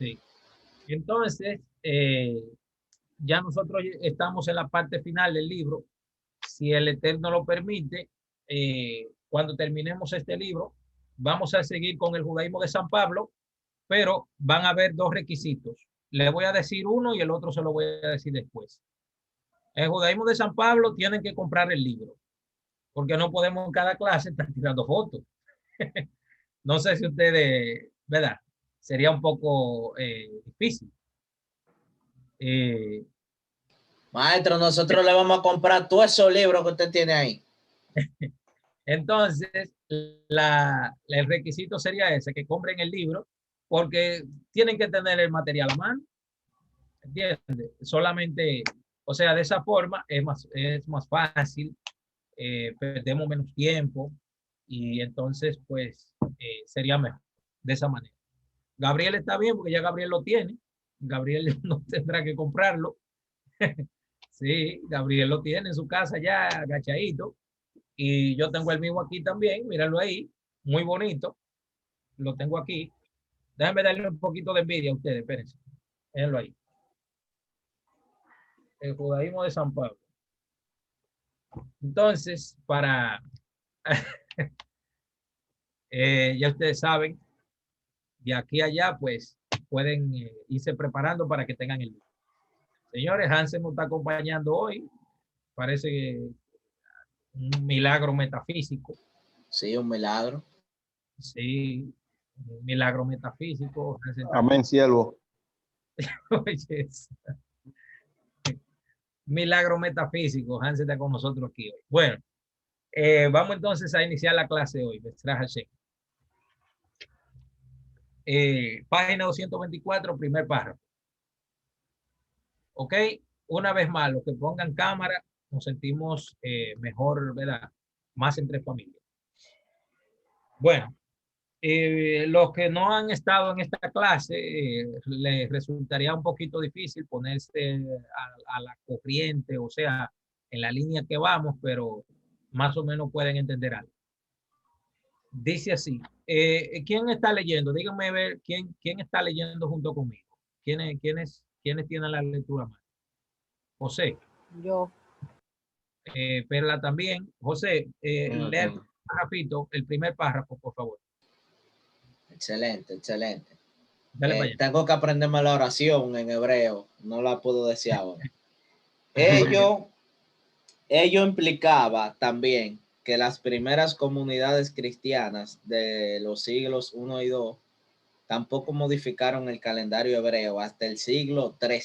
Sí. Entonces, ya nosotros estamos en la parte final del libro. Si el Eterno lo permite, cuando terminemos este libro, vamos a seguir con el judaísmo de San Pablo, pero van a haber dos requisitos. Le voy a decir uno y el otro se lo voy a decir después. El judaísmo de San Pablo tienen que comprar el libro, porque no podemos en cada clase estar tirando fotos. No sé si ustedes, ¿verdad? Sería un poco difícil. Eh, Maestro, nosotros le vamos a comprar todos esos libros que usted tiene ahí. entonces, el requisito sería ese, que compren el libro, porque tienen que tener el material a mano, ¿entiendes? Solamente, o sea, de esa forma es más fácil, perdemos menos tiempo y entonces, pues, sería mejor de esa manera. Gabriel está bien porque ya Gabriel lo tiene. Gabriel no tendrá que comprarlo. Sí, Gabriel lo tiene en su casa ya agachadito. Y yo tengo el mismo aquí también, míralo ahí, muy bonito. Lo tengo aquí. Déjenme darle un poquito de envidia a ustedes, espérense. Déjenlo ahí. El judaísmo de San Pablo. Entonces, ya ustedes saben, de aquí a allá, pues pueden irse preparando para que tengan el libro. Señores, Hansen nos está acompañando hoy. Parece que un milagro metafísico. Sí, un milagro. Sí, un milagro metafísico. Amén, siervo. Oye, milagro metafísico. Hansen está con nosotros aquí hoy. Bueno, vamos entonces a iniciar la clase hoy. Página 224, primer párrafo. Ok, una vez más, los que pongan cámara, nos sentimos mejor, ¿verdad? Más entre familias. Bueno, los que no han estado en esta clase, les resultaría un poquito difícil ponerse a la corriente, o sea, en la línea que vamos, pero más o menos pueden entender algo. Dice así, ¿quién está leyendo? Díganme ver quién está leyendo junto conmigo. ¿Quiénes tienen la lectura más? José. Yo. Perla también. José, lea el primer párrafo, por favor. Excelente, excelente. Dale para allá. Tengo que aprenderme la oración en hebreo, no la puedo decir ahora. Ello implicaba también que las primeras comunidades cristianas de los siglos I y II tampoco modificaron el calendario hebreo hasta el siglo III.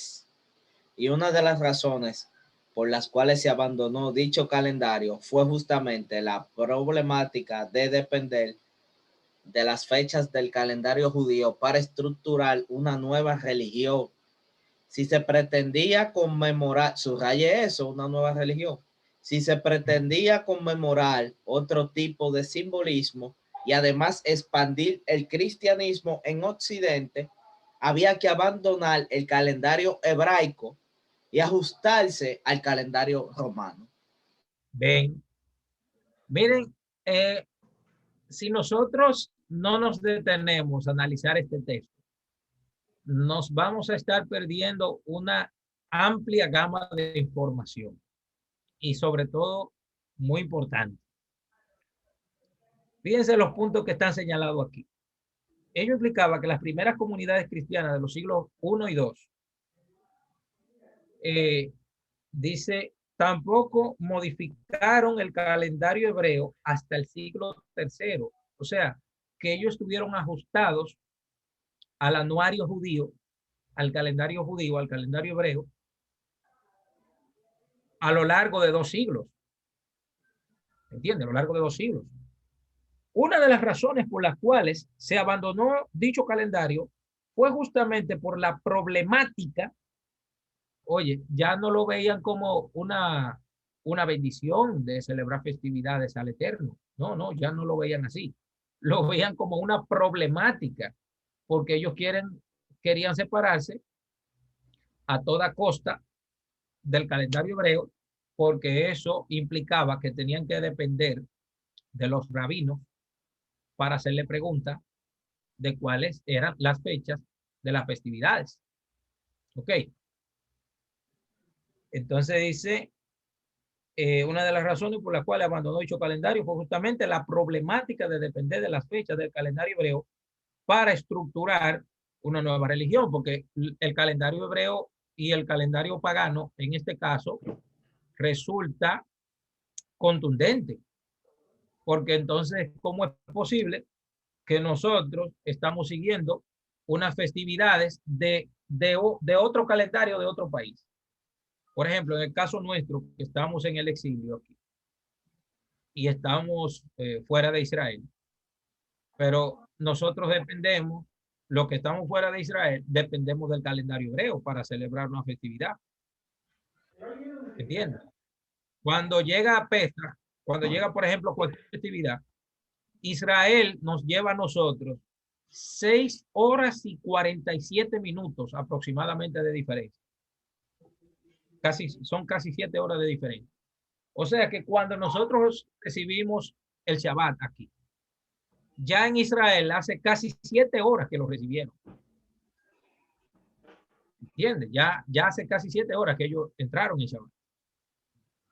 Y una de las razones por las cuales se abandonó dicho calendario fue justamente la problemática de depender de las fechas del calendario judío para estructurar una nueva religión. Si se pretendía conmemorar, subraye eso, una nueva religión. Si se pretendía conmemorar otro tipo de simbolismo y además expandir el cristianismo en Occidente, había que abandonar el calendario hebraico y ajustarse al calendario romano. Ven, miren, si nosotros no nos detenemos a analizar este texto, nos vamos a estar perdiendo una amplia gama de información y sobre todo, muy importante. Fíjense los puntos que están señalados aquí. Ello implicaba que las primeras comunidades cristianas de los siglos I y II, dice, tampoco modificaron el calendario hebreo hasta el siglo III. O sea, que ellos estuvieron ajustados al anuario judío, al calendario judío, al calendario hebreo, a lo largo de 2 siglos. ¿Entiende? A lo largo de 2 siglos. Una de las razones por las cuales se abandonó dicho calendario fue justamente por la problemática. Oye, ya no lo veían como una bendición de celebrar festividades al Eterno. No, no, ya no lo veían así. Lo veían como una problemática, porque ellos querían separarse a toda costa del calendario hebreo, porque eso implicaba que tenían que depender de los rabinos para hacerle preguntas de cuáles eran las fechas de las festividades. Ok. Entonces dice, una de las razones por las cuales abandonó dicho calendario fue justamente la problemática de depender de las fechas del calendario hebreo para estructurar una nueva religión, porque el calendario hebreo y el calendario pagano, en este caso, resulta contundente, porque entonces, ¿cómo es posible que nosotros estamos siguiendo unas festividades de otro calendario de otro país? Por ejemplo, en el caso nuestro, que estamos en el exilio aquí y estamos fuera de Israel, pero nosotros dependemos, los que estamos fuera de Israel, dependemos del calendario hebreo para celebrar una festividad. ¿Entiendes? Cuando llega a Pesach, cuando llega, por ejemplo, cualquier festividad, Israel nos lleva a nosotros 6 horas y 47 minutos aproximadamente de diferencia. Son casi 7 horas de diferencia. O sea que cuando nosotros recibimos el Shabbat aquí, ya en Israel hace casi 7 horas que lo recibieron. ¿Entiendes? Ya hace casi 7 horas que ellos entraron en Shabbat.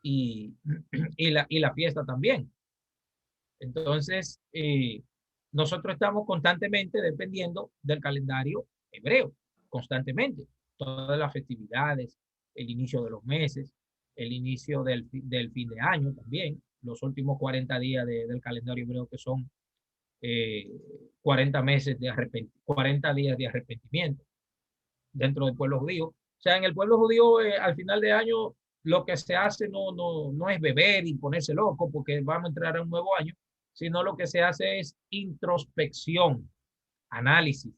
Y, y la fiesta también. Entonces, nosotros estamos constantemente dependiendo del calendario hebreo, constantemente. Todas las festividades, el inicio de los meses, el inicio del fin de año también, los últimos 40 días del calendario hebreo que son 40 meses de 40 días de arrepentimiento dentro del pueblo judío. O sea, en el pueblo judío al final de año lo que se hace no es beber y ponerse loco porque vamos a entrar a un nuevo año, sino lo que se hace es introspección, análisis,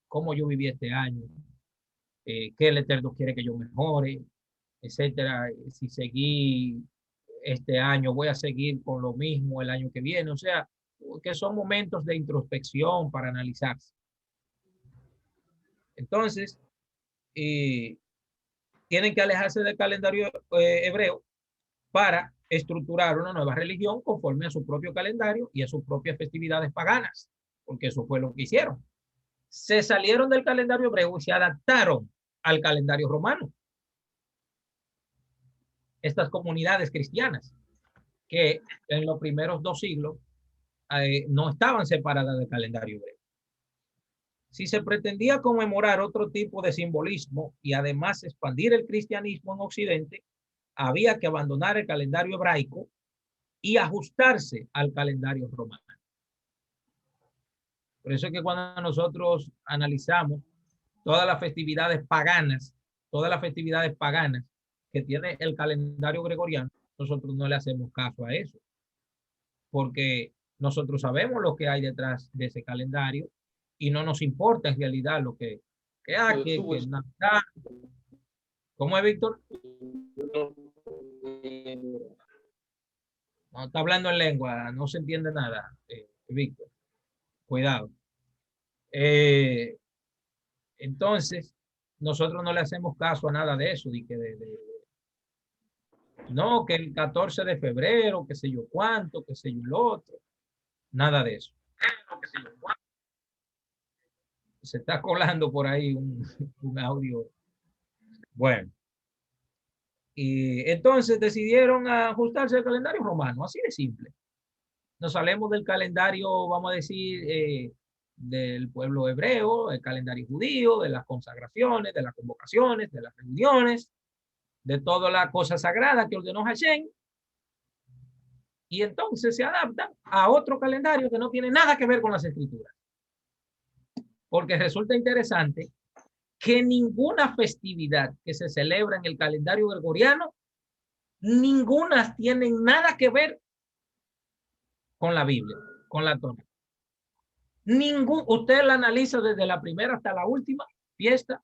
cómo yo viví este año, qué el Eterno quiere que yo mejore, etcétera. Si seguí este año, voy a seguir con lo mismo el año que viene. O sea, que son momentos de introspección para analizarse. Entonces, tienen que alejarse del calendario hebreo para estructurar una nueva religión conforme a su propio calendario y a sus propias festividades paganas, porque eso fue lo que hicieron. Se salieron del calendario hebreo y se adaptaron al calendario romano. Estas comunidades cristianas que en los primeros 2 siglos no estaban separadas del calendario hebreo. Si se pretendía conmemorar otro tipo de simbolismo y además expandir el cristianismo en Occidente, había que abandonar el calendario hebraico y ajustarse al calendario romano. Por eso es que cuando nosotros analizamos todas las festividades paganas, que tiene el calendario gregoriano, nosotros no le hacemos caso a eso, porque nosotros sabemos lo que hay detrás de ese calendario y no nos importa en realidad lo que Navidad. ¿Cómo es, Víctor? No está hablando en lengua, no se entiende nada, Víctor. Cuidado. Entonces, nosotros no le hacemos caso a nada de eso, no, que el 14 de febrero, que sé yo cuánto, que sé yo el otro, nada de eso. Se está colando por ahí un audio. Bueno, y entonces decidieron ajustarse al calendario romano, así de simple. Nos salimos del calendario, vamos a decir, del pueblo hebreo, el calendario judío, de las consagraciones, de las convocaciones, de las reuniones, de toda la cosa sagrada que ordenó Hashem, y entonces se adaptan a otro calendario que no tiene nada que ver con las escrituras. Porque resulta interesante que ninguna festividad que se celebra en el calendario gregoriano, ninguna tiene nada que ver con la Biblia, con la Torá. Usted la analiza desde la primera hasta la última fiesta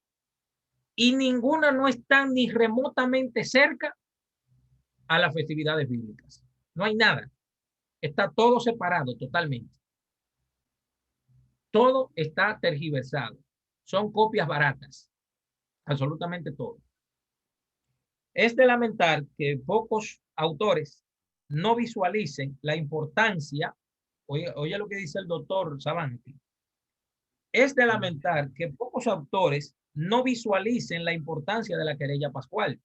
y ninguna no está ni remotamente cerca a las festividades bíblicas. No hay nada. Está todo separado totalmente. Todo está tergiversado. Son copias baratas. Absolutamente todo. Es de lamentar que pocos autores no visualicen la importancia, oye lo que dice el doctor Savanti, Es de lamentar que pocos autores no visualicen la importancia de la querella pascual,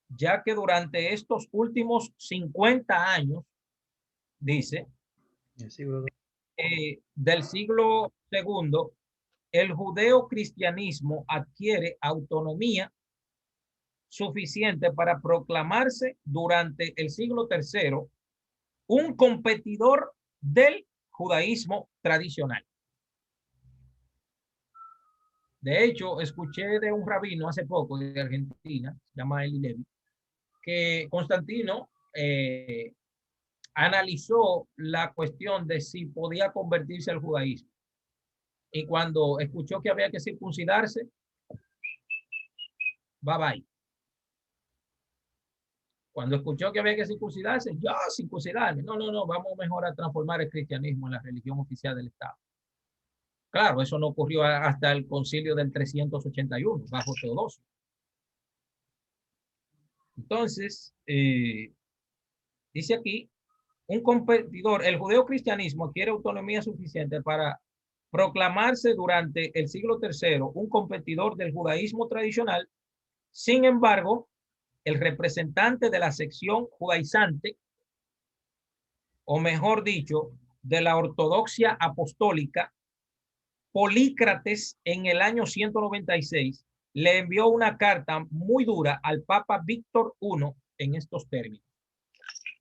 ya que durante estos últimos 50 años, dice, del siglo segundo, el judeocristianismo adquiere autonomía suficiente para proclamarse durante el siglo tercero un competidor del judaísmo tradicional. De hecho, escuché de un rabino hace poco de Argentina, se llama Eli Levi, que Constantino analizó la cuestión de si podía convertirse al judaísmo. Y cuando escuchó que había que circuncidarse, bye bye. Cuando escuchó que había que circuncidarse, ya circuncidarme. No, no, no, vamos mejor a transformar el cristianismo en la religión oficial del Estado. Claro, eso no ocurrió hasta el concilio del 381, bajo Teodosio. Entonces, dice aquí, un competidor, el judeocristianismo adquiere autonomía suficiente para proclamarse durante el siglo tercero un competidor del judaísmo tradicional. Sin embargo, el representante de la sección judaizante, o mejor dicho, de la ortodoxia apostólica, Polícrates, en el año 196, le envió una carta muy dura al Papa Víctor I en estos términos.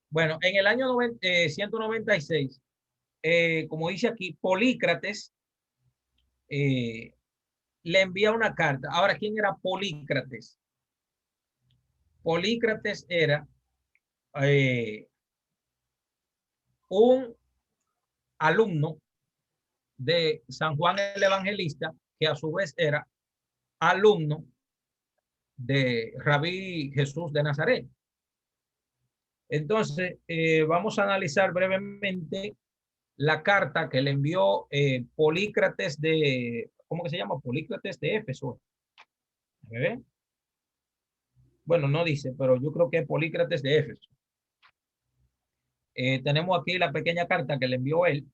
Bueno, en el año 196, como dice aquí, Polícrates le envía una carta. Ahora, ¿quién era Polícrates? Polícrates era un alumno de San Juan el Evangelista, que a su vez era alumno de Rabí Jesús de Nazaret. Entonces, vamos a analizar brevemente la carta que le envió Polícrates de, ¿cómo que se llama? Polícrates de Éfeso. ¿Ve? Bueno, no dice, pero yo creo que es Polícrates de Éfeso. Tenemos aquí la pequeña carta que le envió él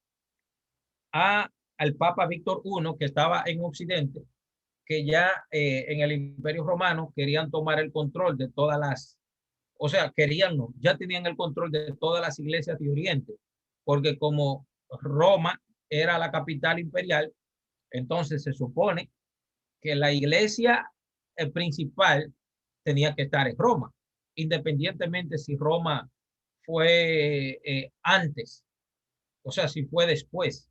al Papa Víctor I, que estaba en Occidente, que ya en el Imperio Romano querían tomar el control de todas las, o sea, querían no, ya tenían el control de todas las iglesias de Oriente, porque como Roma era la capital imperial, entonces se supone que la iglesia principal tenía que estar en Roma, independientemente si Roma fue antes, o sea, si fue después.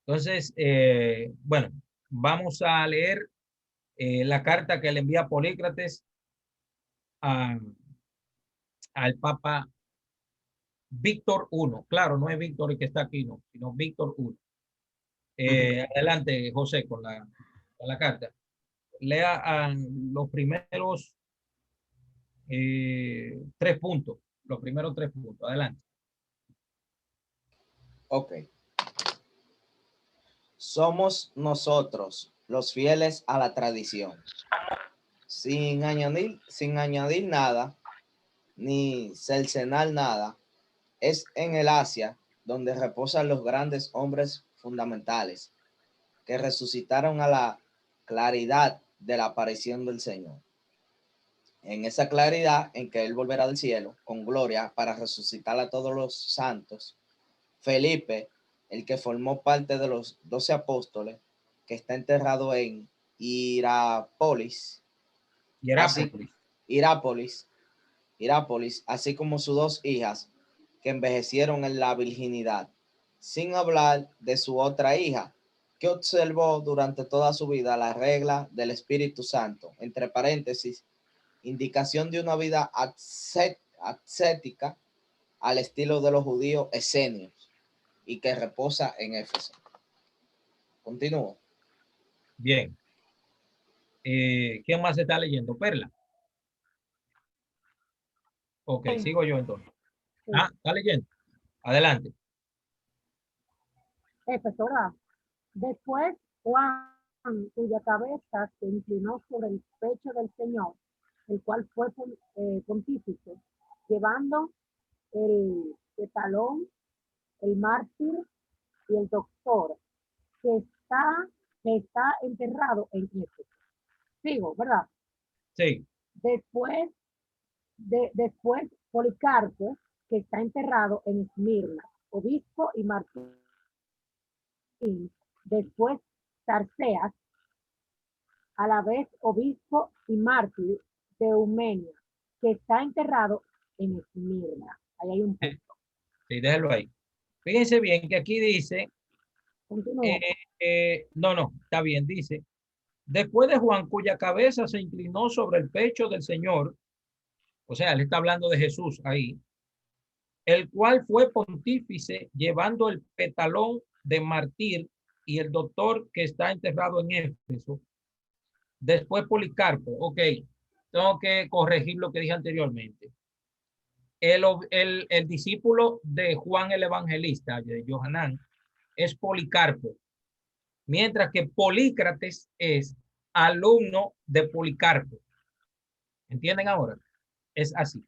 Entonces, bueno, vamos a leer la carta que le envía Polícrates a, al Papa Víctor I. Claro, no es Víctor el que está aquí, no, sino Víctor I. Adelante, José, con la carta. Lea los primeros 3 puntos. Los primeros 3 puntos. Adelante. Ok. Somos nosotros los fieles a la tradición, sin añadir nada, ni cercenar nada. Es en el Asia donde reposan los grandes hombres fundamentales que resucitaron a la claridad de la aparición del Señor. En esa claridad en que Él volverá del cielo con gloria para resucitar a todos los santos, Felipe, el que formó parte de los 12 apóstoles, que está enterrado en Irápolis, así, Hierápolis. Irápolis, Irápolis, así como sus 2 hijas, que envejecieron en la virginidad, sin hablar de su otra hija, que observó durante toda su vida la regla del Espíritu Santo, entre paréntesis, indicación de una vida ascética al estilo de los judíos esenios y que reposa en Éfeso. Continúo. Bien. ¿Quién más está leyendo? Perla. Ok, Sí, sigo yo entonces. sí. Ah, está leyendo. Adelante. Profesora, después Juan, cuya cabeza se inclinó sobre el pecho del Señor, el cual fue pontífice, llevando el talón el mártir y el doctor, que está enterrado en Éfeso. Sigo, ¿verdad? Sí. Después, después Policarpo, que está enterrado en Esmirna, obispo y mártir. Después Tarseas, a la vez obispo y mártir de Eumenia, que está enterrado en Esmirna. Ahí hay un punto. Sí, déjalo ahí. Fíjense bien que aquí dice, Continúo. no, está bien, dice, después de Juan, cuya cabeza se inclinó sobre el pecho del Señor, o sea, él está hablando de Jesús ahí, el cual fue pontífice llevando el petalón de mártir y el doctor que está enterrado en Éfeso. Después Policarpo, ok, tengo que corregir lo que dije anteriormente. El discípulo de Juan el Evangelista, de Johanán, es Policarpo, mientras que Polícrates es alumno de Policarpo. ¿Entienden ahora? Es así.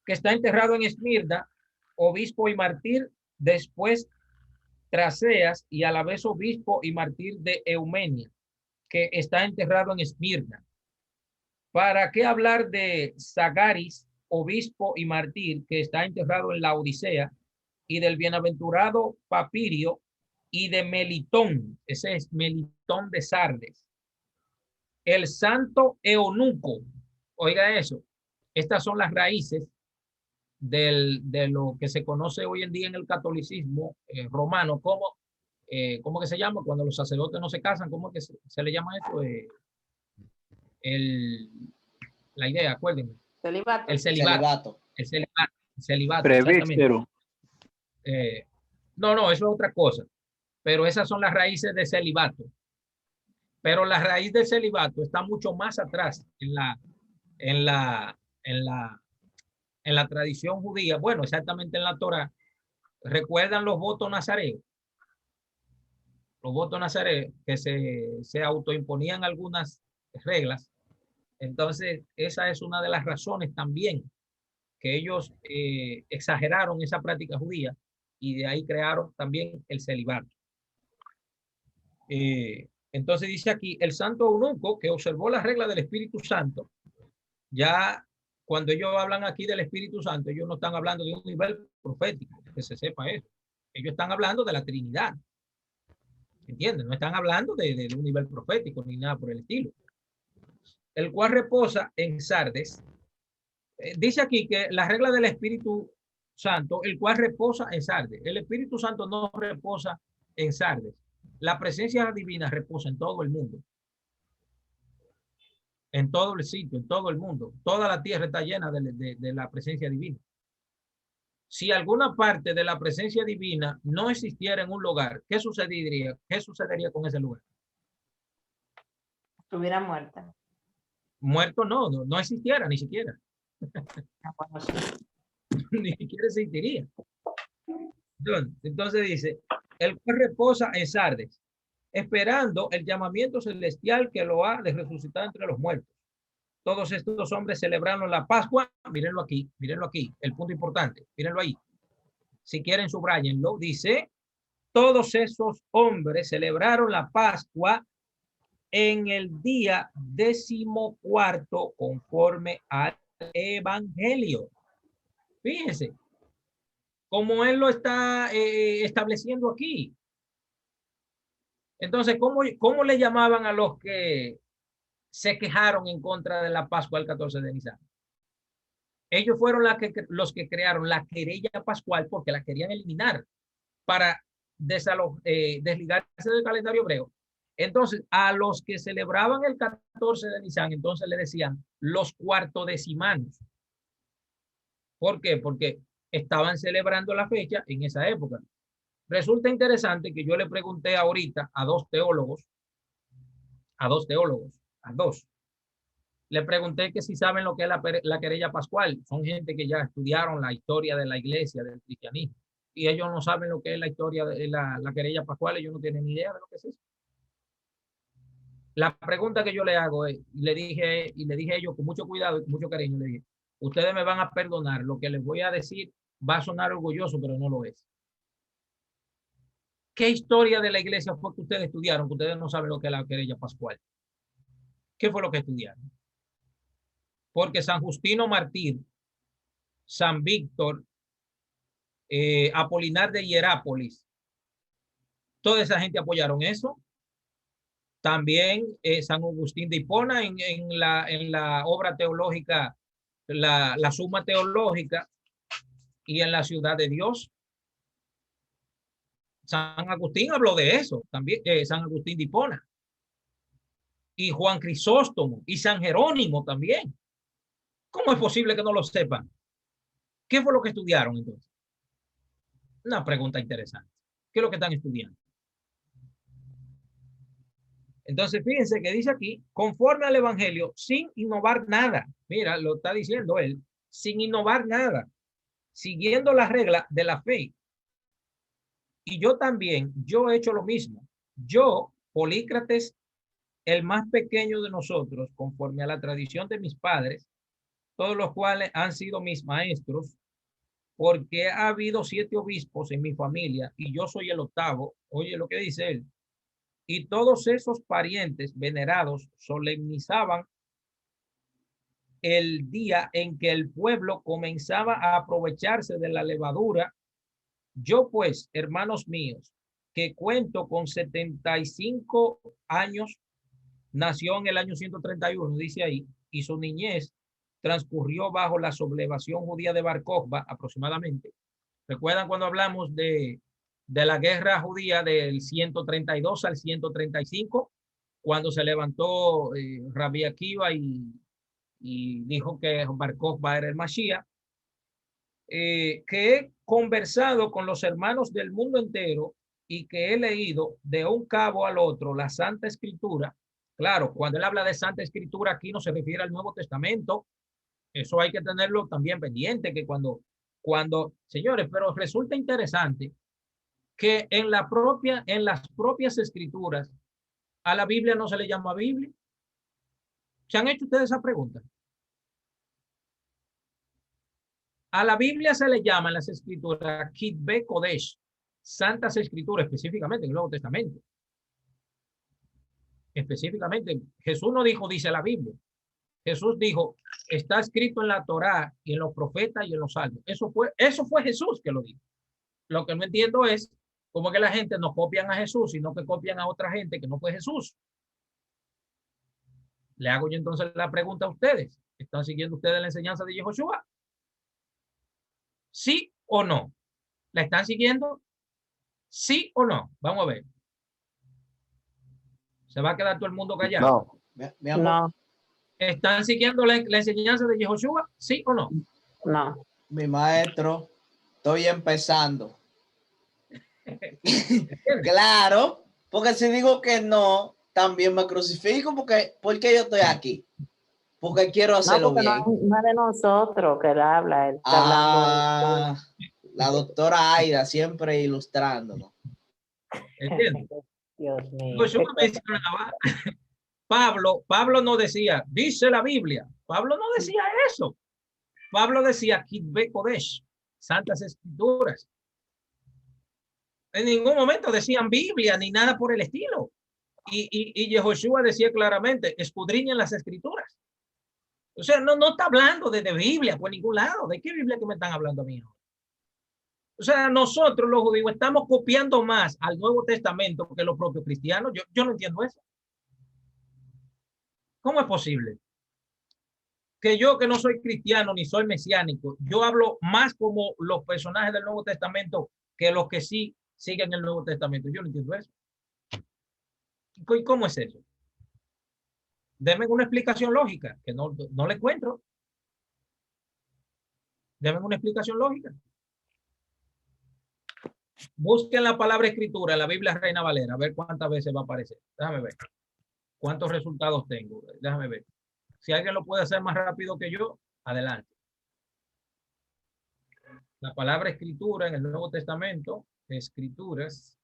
Que está enterrado en Esmirna, obispo y mártir, después Traseas y a la vez obispo y mártir de Eumenia, que está enterrado en Esmirna. ¿Para qué hablar de Sagaris, obispo y mártir, que está enterrado en la Odisea, y del bienaventurado Papirio y de Melitón? Ese es Melitón de Sardes. El santo Eunuco, oiga eso, estas son las raíces de lo que se conoce hoy en día en el catolicismo romano como, ¿cómo que se llama? Cuando los sacerdotes no se casan, ¿cómo que se le llama eso? El, la idea, acuérdenme. Celibato. El celibato. Celibato. El celibato, el celibato, exactamente. Presbítero. No, eso es otra cosa. Pero esas son las raíces de celibato. Pero la raíz del celibato está mucho más atrás en la tradición judía. Bueno, exactamente en la Torá. ¿Recuerdan los votos nazareos? Los votos nazareos que se autoimponían algunas reglas. Entonces, esa es una de las razones también que ellos exageraron esa práctica judía y de ahí crearon también el celibato. Entonces dice aquí, el santo eunuco que observó las reglas del Espíritu Santo, ya cuando ellos hablan aquí del Espíritu Santo, ellos no están hablando de un nivel profético, que se sepa eso. Ellos están hablando de la Trinidad. ¿Entienden? No están hablando de un nivel profético ni nada por el estilo. El cual reposa en Sardes. Dice aquí que la regla del Espíritu Santo, el cual reposa en Sardes. El Espíritu Santo no reposa en Sardes. La presencia divina reposa en todo el mundo. En todo el sitio, en todo el mundo. Toda la tierra está llena de la presencia divina. Si alguna parte de la presencia divina no existiera en un lugar, ¿qué sucedería? ¿Qué sucedería con ese lugar? Estuviera muerta. Muerto no existiera ni siquiera. Bueno, sí. Ni siquiera existiría. Entonces dice, el cual reposa en Sardes, esperando el llamamiento celestial que lo ha de resucitar entre los muertos. Todos estos hombres celebraron la Pascua. Mírenlo aquí, el punto importante, mírenlo ahí. Si quieren, subrayenlo. Dice, todos esos hombres celebraron la Pascua en el día 14º conforme al Evangelio. Fíjense, como él lo está estableciendo aquí. Entonces, ¿cómo le llamaban a los que se quejaron en contra de la Pascua el 14 de Nisan? Ellos fueron los que crearon la querella pascual porque la querían eliminar para desligarse del calendario hebreo. Entonces, a los que celebraban el 14 de Nisan, entonces le decían los cuartodecimanos. ¿Por qué? Porque estaban celebrando la fecha en esa época. Resulta interesante que yo le pregunté ahorita a dos. Le pregunté que si saben lo que es la querella pascual. Son gente que ya estudiaron la historia de la iglesia, del cristianismo. Y ellos no saben lo que es la historia de la querella pascual. Ellos no tienen ni idea de lo que es eso. La pregunta que yo le hago es, le dije a ellos con mucho cuidado y con mucho cariño, le dije, ustedes me van a perdonar. Lo que les voy a decir va a sonar orgulloso, pero no lo es. ¿Qué historia de la iglesia fue que ustedes estudiaron? Que ustedes no saben lo que es la querella pascual. ¿Qué fue lo que estudiaron? Porque San Justino Mártir, San Víctor, Apolinar de Hierápolis, toda esa gente apoyaron eso. También San Agustín de Hipona en la obra teológica, la Suma Teológica, y en la Ciudad de Dios. San Agustín habló de eso también, San Agustín de Hipona, y Juan Crisóstomo, y San Jerónimo también. ¿Cómo es posible que no lo sepan? ¿Qué fue lo que estudiaron entonces? Una pregunta interesante. ¿Qué es lo que están estudiando? Entonces, fíjense que dice aquí, conforme al Evangelio, sin innovar nada. Mira, lo está diciendo él, sin innovar nada, siguiendo las reglas de la fe. Y yo también, yo he hecho lo mismo. Yo, Polícrates, el más pequeño de nosotros, conforme a la tradición de mis padres, todos los cuales han sido mis maestros, porque ha habido 7 obispos en mi familia y yo soy el 8º. Oye lo que dice él. Y todos esos parientes venerados solemnizaban el día en que el pueblo comenzaba a aprovecharse de la levadura. Yo pues, hermanos míos, que cuento con 75 años, nació en el año 131, dice ahí, y su niñez transcurrió bajo la sublevación judía de Bar Kokhba aproximadamente. ¿Recuerdan cuando hablamos de la guerra judía del 132 al 135? Cuando se levantó Rabbi Akiva y dijo que Bar Kokhba era el Mashiach. Que he conversado con los hermanos del mundo entero y que he leído de un cabo al otro la Santa Escritura. Claro, cuando él habla de Santa Escritura aquí no se refiere al Nuevo Testamento. Eso hay que tenerlo también pendiente, que señores, pero resulta interesante que en las propias escrituras a la Biblia no se le llama Biblia. ¿Se han hecho ustedes esa pregunta? A la Biblia se le llama en las escrituras Kitbe Kodesh, Santas Escrituras, específicamente en el Nuevo Testamento. Específicamente, Jesús no dijo, dice la Biblia. Jesús dijo, está escrito en la Torá y en los profetas y en los salmos. Eso fue Jesús que lo dijo. Lo que no entiendo es cómo que la gente no copian a Jesús, sino que copian a otra gente que no fue Jesús. Le hago yo entonces la pregunta a ustedes. ¿Están siguiendo ustedes la enseñanza de Yehoshua? ¿Sí o no? ¿La están siguiendo? ¿Sí o no? Vamos a ver. ¿Se va a quedar todo el mundo callado? No. Mi amor. No, ¿Están siguiendo la enseñanza de Yehoshua? ¿Sí o no? no. Mi maestro, estoy empezando. Claro, porque si digo que no, también me crucifico porque yo estoy aquí. Porque quiero hacerlo No, porque bien. no es de nosotros que él habla, él está hablando. La doctora Aida siempre ilustrándonos. ¿Entiendes? Dios mío. Yehoshua mencionaba, Pablo no decía, dice la Biblia. Pablo no decía eso. Pablo decía, Kitbe Kodesh, Santas Escrituras. En ningún momento decían Biblia ni nada por el estilo. Y Yehoshua decía claramente, escudriñen las Escrituras. O sea, no está hablando de Biblia por ningún lado. ¿De qué Biblia que me están hablando a mí? O sea, nosotros los judíos estamos copiando más al Nuevo Testamento que los propios cristianos. Yo no entiendo eso. ¿Cómo es posible? Que yo, que no soy cristiano ni soy mesiánico, yo hablo más como los personajes del Nuevo Testamento que los que sí siguen el Nuevo Testamento. Yo no entiendo eso. ¿Y cómo es eso? Denme una explicación lógica, que no le encuentro. Denme una explicación lógica. Busquen la palabra escritura en la Biblia Reina Valera, a ver cuántas veces va a aparecer. Déjame ver. ¿Cuántos resultados tengo? Déjame ver. Si alguien lo puede hacer más rápido que yo, adelante. La palabra escritura en el Nuevo Testamento, escrituras,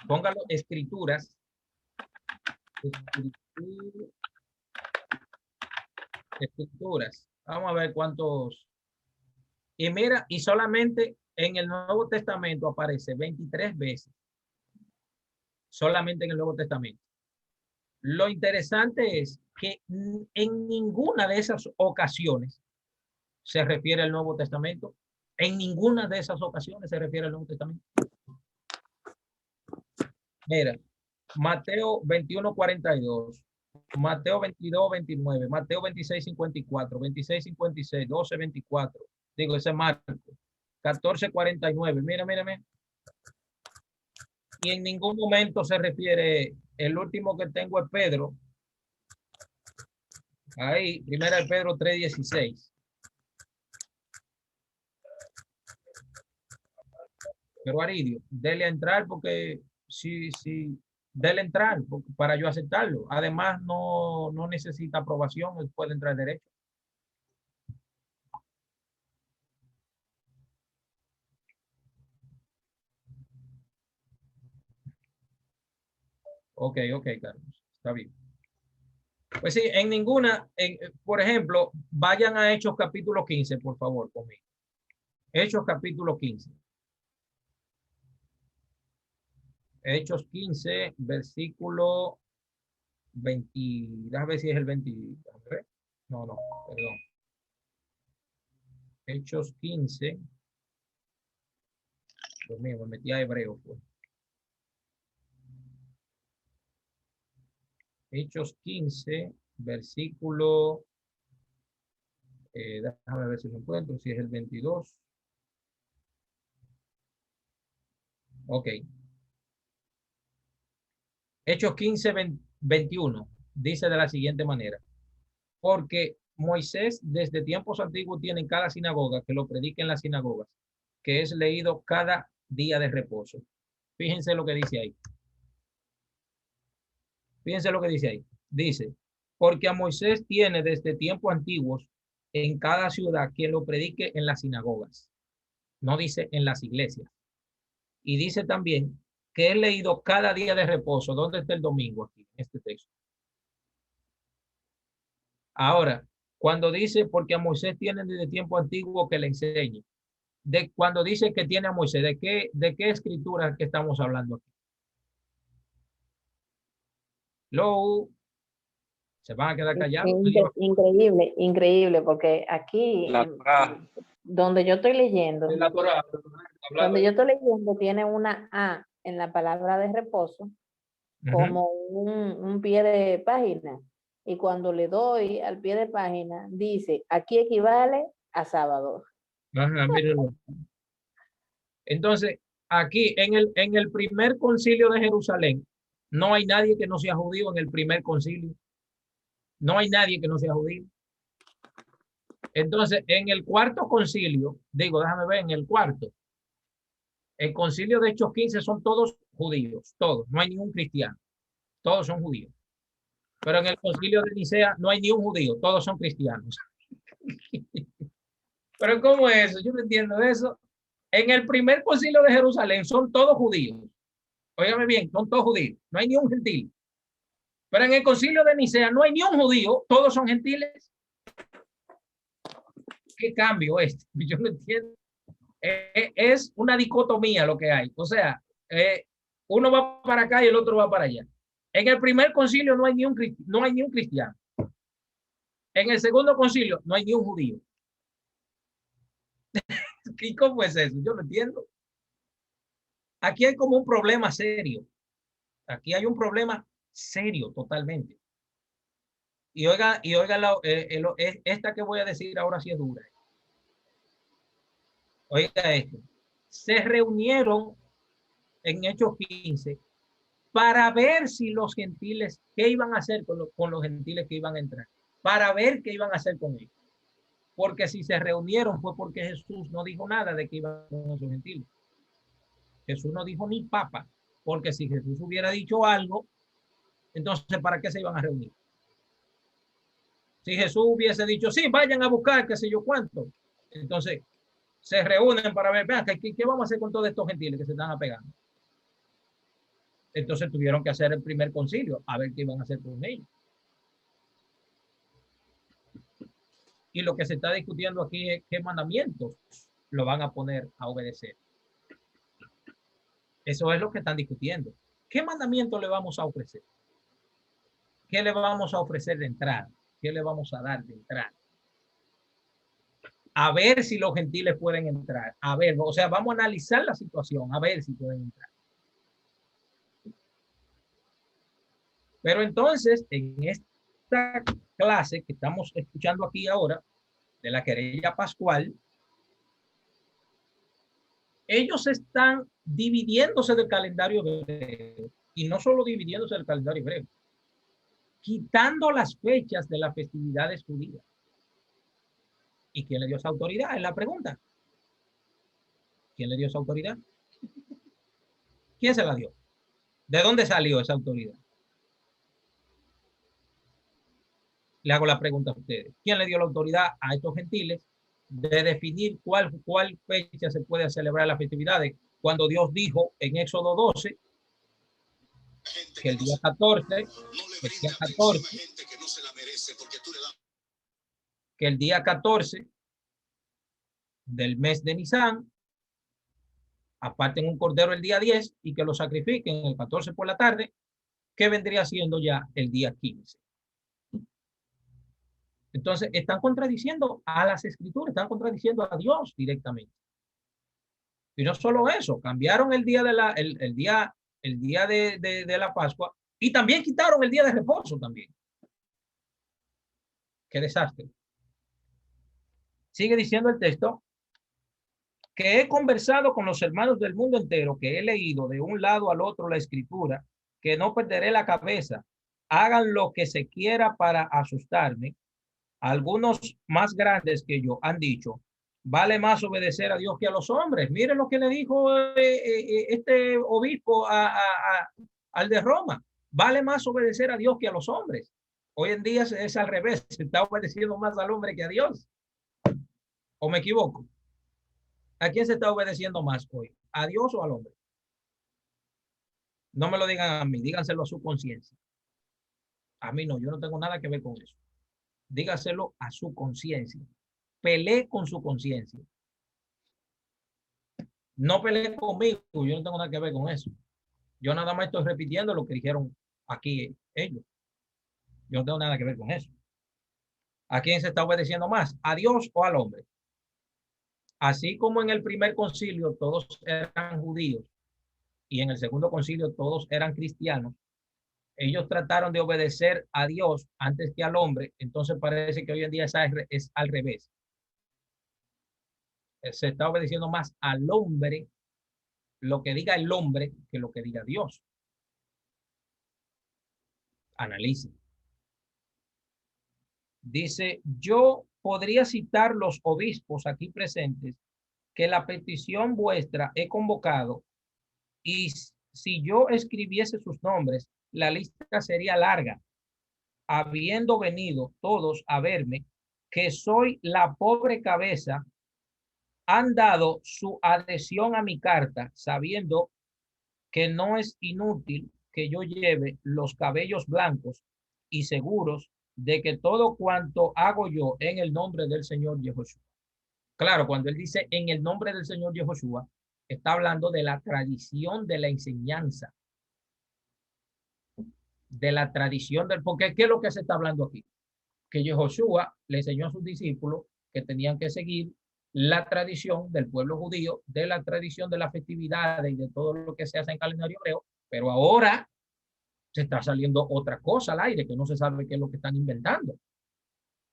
póngalo escrituras. Escrituras. Vamos a ver cuántos. Y mira, y solamente en el Nuevo Testamento aparece 23 veces. solamente en el Nuevo Testamento. Lo interesante es que en ninguna de esas ocasiones se refiere al Nuevo Testamento. En ninguna de esas ocasiones se refiere al Nuevo Testamento. Mira, Mateo 21:42, Mateo 22:29, Mateo 26:54, 26:56, 12:24. Digo, ese es Marco. 14:49. Mira, mira, mira. Y en ningún momento se refiere, el último que tengo es Pedro. Ahí, primera de Pedro 3:16. Pero Aridio, dele a entrar porque sí, dele a entrar para yo aceptarlo. Además, no necesita aprobación, él puede entrar derecho. Ok, Carlos, está bien. Pues sí, en ninguna, por ejemplo, vayan a Hechos capítulo 15, por favor, conmigo. Hechos capítulo 15. Hechos 15, versículo 20, déjame ver si es el 20. No, perdón. Hechos 15. Dios mío, me metí a hebreo. Pues. Hechos 15, versículo, déjame ver si lo encuentro, si es el 22. Ok. Hechos 15, 21, dice de la siguiente manera. Porque Moisés desde tiempos antiguos tiene en cada sinagoga, que lo predica en las sinagogas, que es leído cada día de reposo. Fíjense lo que dice ahí. Fíjense lo que dice ahí. Dice, porque a Moisés tiene desde tiempos antiguos en cada ciudad quien lo predique en las sinagogas. No dice en las iglesias. Y dice también que es leído cada día de reposo. ¿Dónde está el domingo aquí? En este texto. Ahora, cuando dice, porque a Moisés tienen desde tiempo antiguo que le enseñe. Cuando dice que tiene a Moisés, ¿de qué escritura que estamos hablando aquí? Se van a quedar callados. Increíble, increíble, porque aquí, donde yo estoy leyendo, donde yo estoy leyendo, tiene una A en la palabra de reposo, como un pie de página. Y cuando le doy al pie de página, dice, aquí equivale a sábado. Ajá, mírenlo. Entonces, aquí en el primer concilio de Jerusalén, no hay nadie que no sea judío en el primer concilio. No hay nadie que no sea judío. Entonces, en el cuarto concilio, digo, déjame ver, en el cuarto, el concilio de Hechos 15 son todos judíos, todos, no hay ningún cristiano, todos son judíos. Pero en el concilio de Nicea no hay ni un judío, todos son cristianos. Pero ¿cómo es eso? Yo no entiendo eso. En el primer concilio de Jerusalén son todos judíos. Óigame bien, son todos judíos, no hay ni un gentil. Pero en el concilio de Nicea no hay ni un judío, todos son gentiles. ¿Qué cambio es? Yo no entiendo. Es una dicotomía lo que hay. O sea, uno va para acá y el otro va para allá. En el primer concilio no hay ni un cristiano. En el segundo concilio no hay ni un judío. ¿Y cómo es eso? Yo no entiendo. Aquí hay como un problema serio. Aquí hay un problema serio totalmente. Y oiga esta que voy a decir ahora sí es dura. Oiga esto. Se reunieron en Hechos 15 para ver si los gentiles, qué iban a hacer con los gentiles que iban a entrar. Para ver qué iban a hacer con ellos. Porque si se reunieron fue porque Jesús no dijo nada de que iban con esos gentiles. Jesús no dijo ni papa. Porque si Jesús hubiera dicho algo, entonces ¿para qué se iban a reunir? Si Jesús hubiese dicho, sí, vayan a buscar qué sé yo cuánto. Entonces, se reúnen para ver, vean, ¿qué vamos a hacer con todos estos gentiles que se están apegando? Entonces tuvieron que hacer el primer concilio, a ver qué iban a hacer con ellos. Y lo que se está discutiendo aquí es qué mandamientos lo van a poner a obedecer. Eso es lo que están discutiendo. ¿Qué mandamiento le vamos a ofrecer? ¿Qué le vamos a ofrecer de entrada? ¿Qué le vamos a dar de entrada? A ver si los gentiles pueden entrar. A ver, o sea, vamos a analizar la situación, a ver si pueden entrar. Pero entonces, en esta clase que estamos escuchando aquí ahora, de la querella pascual, ellos están dividiéndose del calendario hebreo. Y no solo dividiéndose del calendario hebreo, quitando las fechas de las festividades judías. ¿Y quién le dio esa autoridad? Es la pregunta. ¿Quién le dio esa autoridad? ¿Quién se la dio? ¿De dónde salió esa autoridad? Le hago la pregunta a ustedes. ¿Quién le dio la autoridad a estos gentiles de definir cuál fecha se puede celebrar las festividades? Cuando Dios dijo en Éxodo 12 que el día 14, que el día 14 del mes de Nisan aparten un cordero el día 10 y que lo sacrifiquen el 14 por la tarde, que vendría siendo ya el día 15. Entonces, están contradiciendo a las escrituras, están contradiciendo a Dios directamente. Y no solo eso, cambiaron el día de la Pascua y también quitaron el día de reposo también. Qué desastre. Sigue diciendo el texto que he conversado con los hermanos del mundo entero, que he leído de un lado al otro la escritura, que no perderé la cabeza. Hagan lo que se quiera para asustarme. Algunos más grandes que yo han dicho, vale más obedecer a Dios que a los hombres. Miren lo que le dijo este obispo al de Roma. Vale más obedecer a Dios que a los hombres. Hoy en día es al revés. Se está obedeciendo más al hombre que a Dios. ¿O me equivoco? ¿A quién se está obedeciendo más hoy? ¿A Dios o al hombre? No me lo digan a mí, díganselo a su conciencia. A mí no, yo no tengo nada que ver con eso. Dígaselo a su conciencia. Pelee con su conciencia. No pelee conmigo, yo no tengo nada que ver con eso. Yo nada más estoy repitiendo lo que dijeron aquí ellos. Yo no tengo nada que ver con eso. ¿A quién se está obedeciendo más? ¿A Dios o al hombre? Así como en el primer concilio todos eran judíos y en el segundo concilio todos eran cristianos, ellos trataron de obedecer a Dios antes que al hombre, entonces parece que hoy en día es al revés. Se está obedeciendo más al hombre, lo que diga el hombre, que lo que diga Dios. Analice. Dice, yo podría citar los obispos aquí presentes que la petición vuestra he convocado y si yo escribiese sus nombres, la lista sería larga, habiendo venido todos a verme, que soy la pobre cabeza, han dado su adhesión a mi carta, sabiendo que no es inútil que yo lleve los cabellos blancos y seguros de que todo cuanto hago yo en el nombre del Señor Yehoshua. Claro, cuando él dice en el nombre del Señor Yehoshua, está hablando de la tradición de la enseñanza, de la tradición del, porque ¿qué es lo que se está hablando aquí? Que Yehoshua le enseñó a sus discípulos que tenían que seguir la tradición del pueblo judío, de la tradición de las festividades y de todo lo que se hace en calendario hebreo, pero ahora se está saliendo otra cosa al aire que no se sabe qué es lo que están inventando.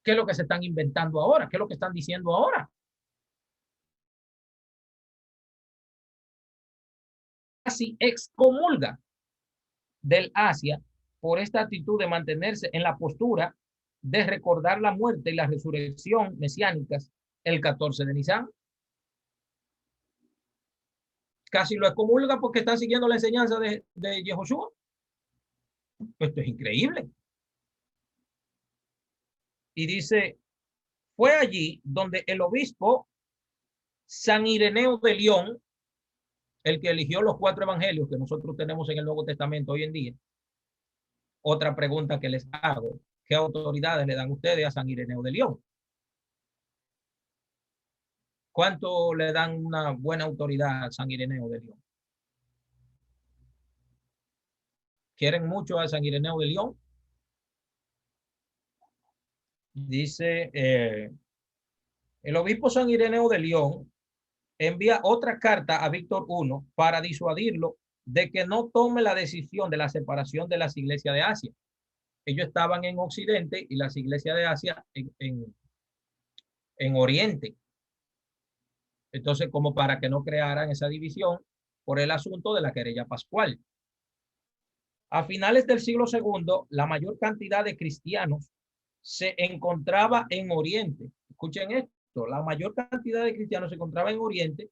¿Qué es lo que se están inventando ahora? ¿Qué es lo que están diciendo ahora? Casi excomulga del Asia por esta actitud de mantenerse en la postura de recordar la muerte y la resurrección mesiánicas el 14 de Nisan. Casi lo excomulga porque están siguiendo la enseñanza de Yehoshua. Esto es increíble. Y dice, fue allí donde el obispo San Ireneo de León, el que eligió los 4 evangelios que nosotros tenemos en el Nuevo Testamento hoy en día. Otra pregunta que les hago, ¿qué autoridades le dan ustedes a San Ireneo de León? ¿Cuánto le dan una buena autoridad a San Ireneo de León? quieren mucho a San Ireneo de León. Dice, el obispo San Ireneo de León envía otra carta a Víctor I para disuadirlo de que no tome la decisión de la separación de las iglesias de Asia. Ellos estaban en Occidente y las iglesias de Asia en Oriente. Entonces, como para que no crearan esa división por el asunto de la querella pascual. A finales del siglo II, la mayor cantidad de cristianos se encontraba en Oriente. Escuchen esto, la mayor cantidad de cristianos se encontraba en Oriente.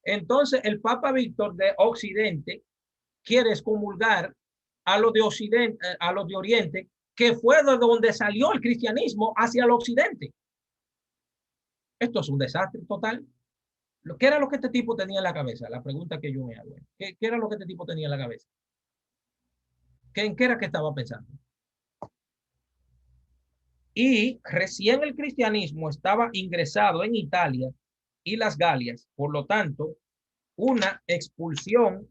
Entonces, el Papa Víctor de Occidente quiere excomulgar a los de Occidente, a los de Oriente, que fue de donde salió el cristianismo hacia el Occidente. Esto es un desastre total. ¿Qué era lo que este tipo tenía en la cabeza? La pregunta que yo me hago. ¿Qué era lo que este tipo tenía en la cabeza? ¿En qué era que estaba pensando? Y recién el cristianismo estaba ingresado en Italia y las Galias. Por lo tanto, una expulsión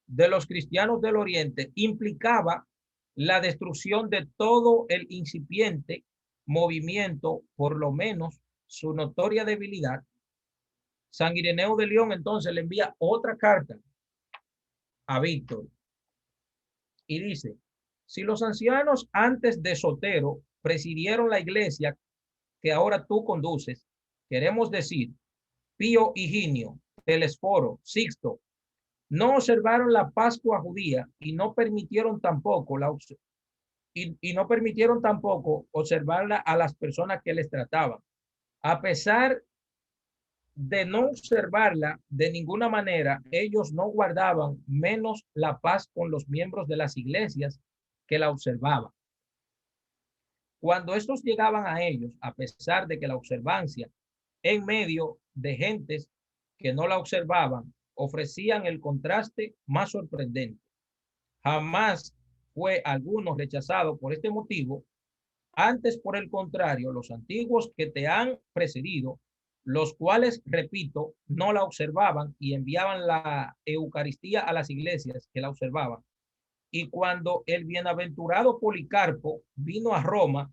de los cristianos del Oriente implicaba la destrucción de todo el incipiente movimiento, por lo menos su notoria debilidad. San Ireneo de León entonces le envía otra carta a Víctor y dice, si los ancianos antes de Sotero presidieron la iglesia que ahora tú conduces, queremos decir, Pío Higinio, Telesforo, Sixto, no observaron la Pascua judía y no permitieron tampoco no permitieron tampoco observarla a las personas que les trataban. A pesar de no observarla de ninguna manera, ellos no guardaban menos la paz con los miembros de las iglesias que la observaban. Cuando estos llegaban a ellos, a pesar de que la observancia en medio de gentes que no la observaban, ofrecían el contraste más sorprendente. Jamás fue alguno rechazado por este motivo. Antes, por el contrario, los antiguos que te han precedido, los cuales, repito, no la observaban y enviaban la Eucaristía a las iglesias que la observaban. Y cuando el bienaventurado Policarpo vino a Roma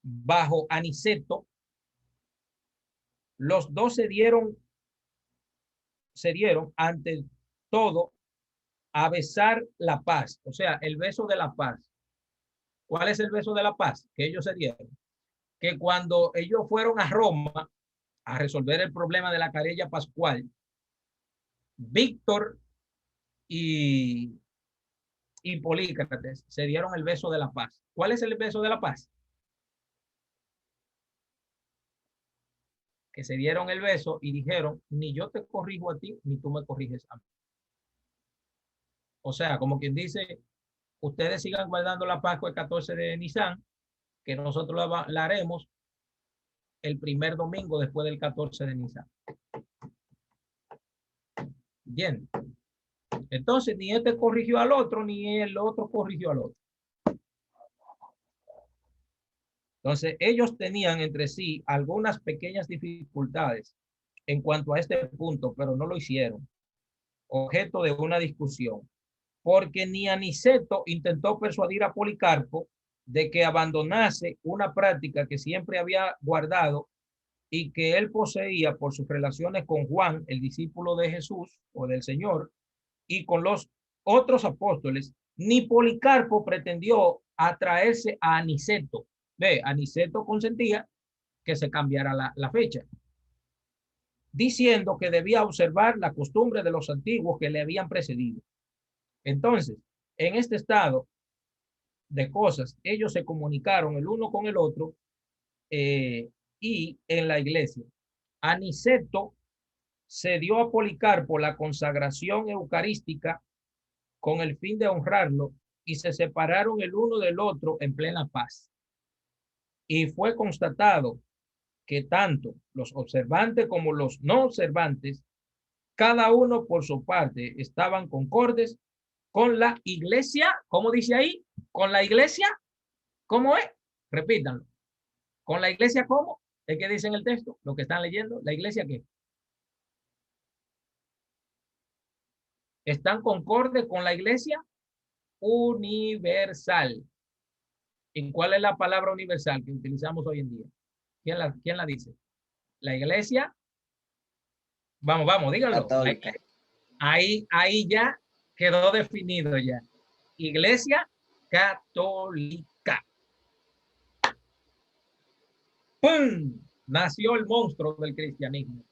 bajo Aniceto, los dos se dieron ante todo a besar la paz, o sea, el beso de la paz. ¿Cuál es el beso de la paz que ellos se dieron? Que cuando ellos fueron a Roma a resolver el problema de la querella pascual, Víctor y Polícrates se dieron el beso de la paz. ¿Cuál es el beso de la paz? Que se dieron el beso y dijeron, ni yo te corrijo a ti, ni tú me corriges a mí. O sea, como quien dice, ustedes sigan guardando la Pascua el 14 de Nisan, que nosotros la haremos el primer domingo después del 14 de Nisan. Bien. Entonces, ni este corrigió al otro, ni el otro corrigió al otro. Entonces, ellos tenían entre sí algunas pequeñas dificultades en cuanto a este punto, pero no lo hicieron objeto de una discusión, porque ni Aniceto intentó persuadir a Policarpo de que abandonase una práctica que siempre había guardado y que él poseía por sus relaciones con Juan, el discípulo de Jesús o del Señor, y con los otros apóstoles. Ni Policarpo pretendió atraerse a Aniceto. Ve, Aniceto consentía que se cambiara la fecha, diciendo que debía observar la costumbre de los antiguos que le habían precedido. Entonces, en este estado de cosas, ellos se comunicaron el uno con el otro y en la iglesia. Aniceto se dio a Policarpo la consagración eucarística con el fin de honrarlo y se separaron el uno del otro en plena paz. Y fue constatado que tanto los observantes como los no observantes, cada uno por su parte, estaban concordes con la iglesia. ¿Cómo dice ahí? Con la iglesia. ¿Cómo es? Repítanlo. ¿Con la iglesia cómo? Es que dice en el texto, lo que están leyendo. ¿La iglesia qué? ¿Están concordes con la iglesia? universal. ¿Y cuál es la palabra universal que utilizamos hoy en día? ¿Quién la dice? La iglesia. Vamos, díganlo. Católica. Ahí ya quedó definido ya. Iglesia católica. ¡Pum! Nació el monstruo del cristianismo.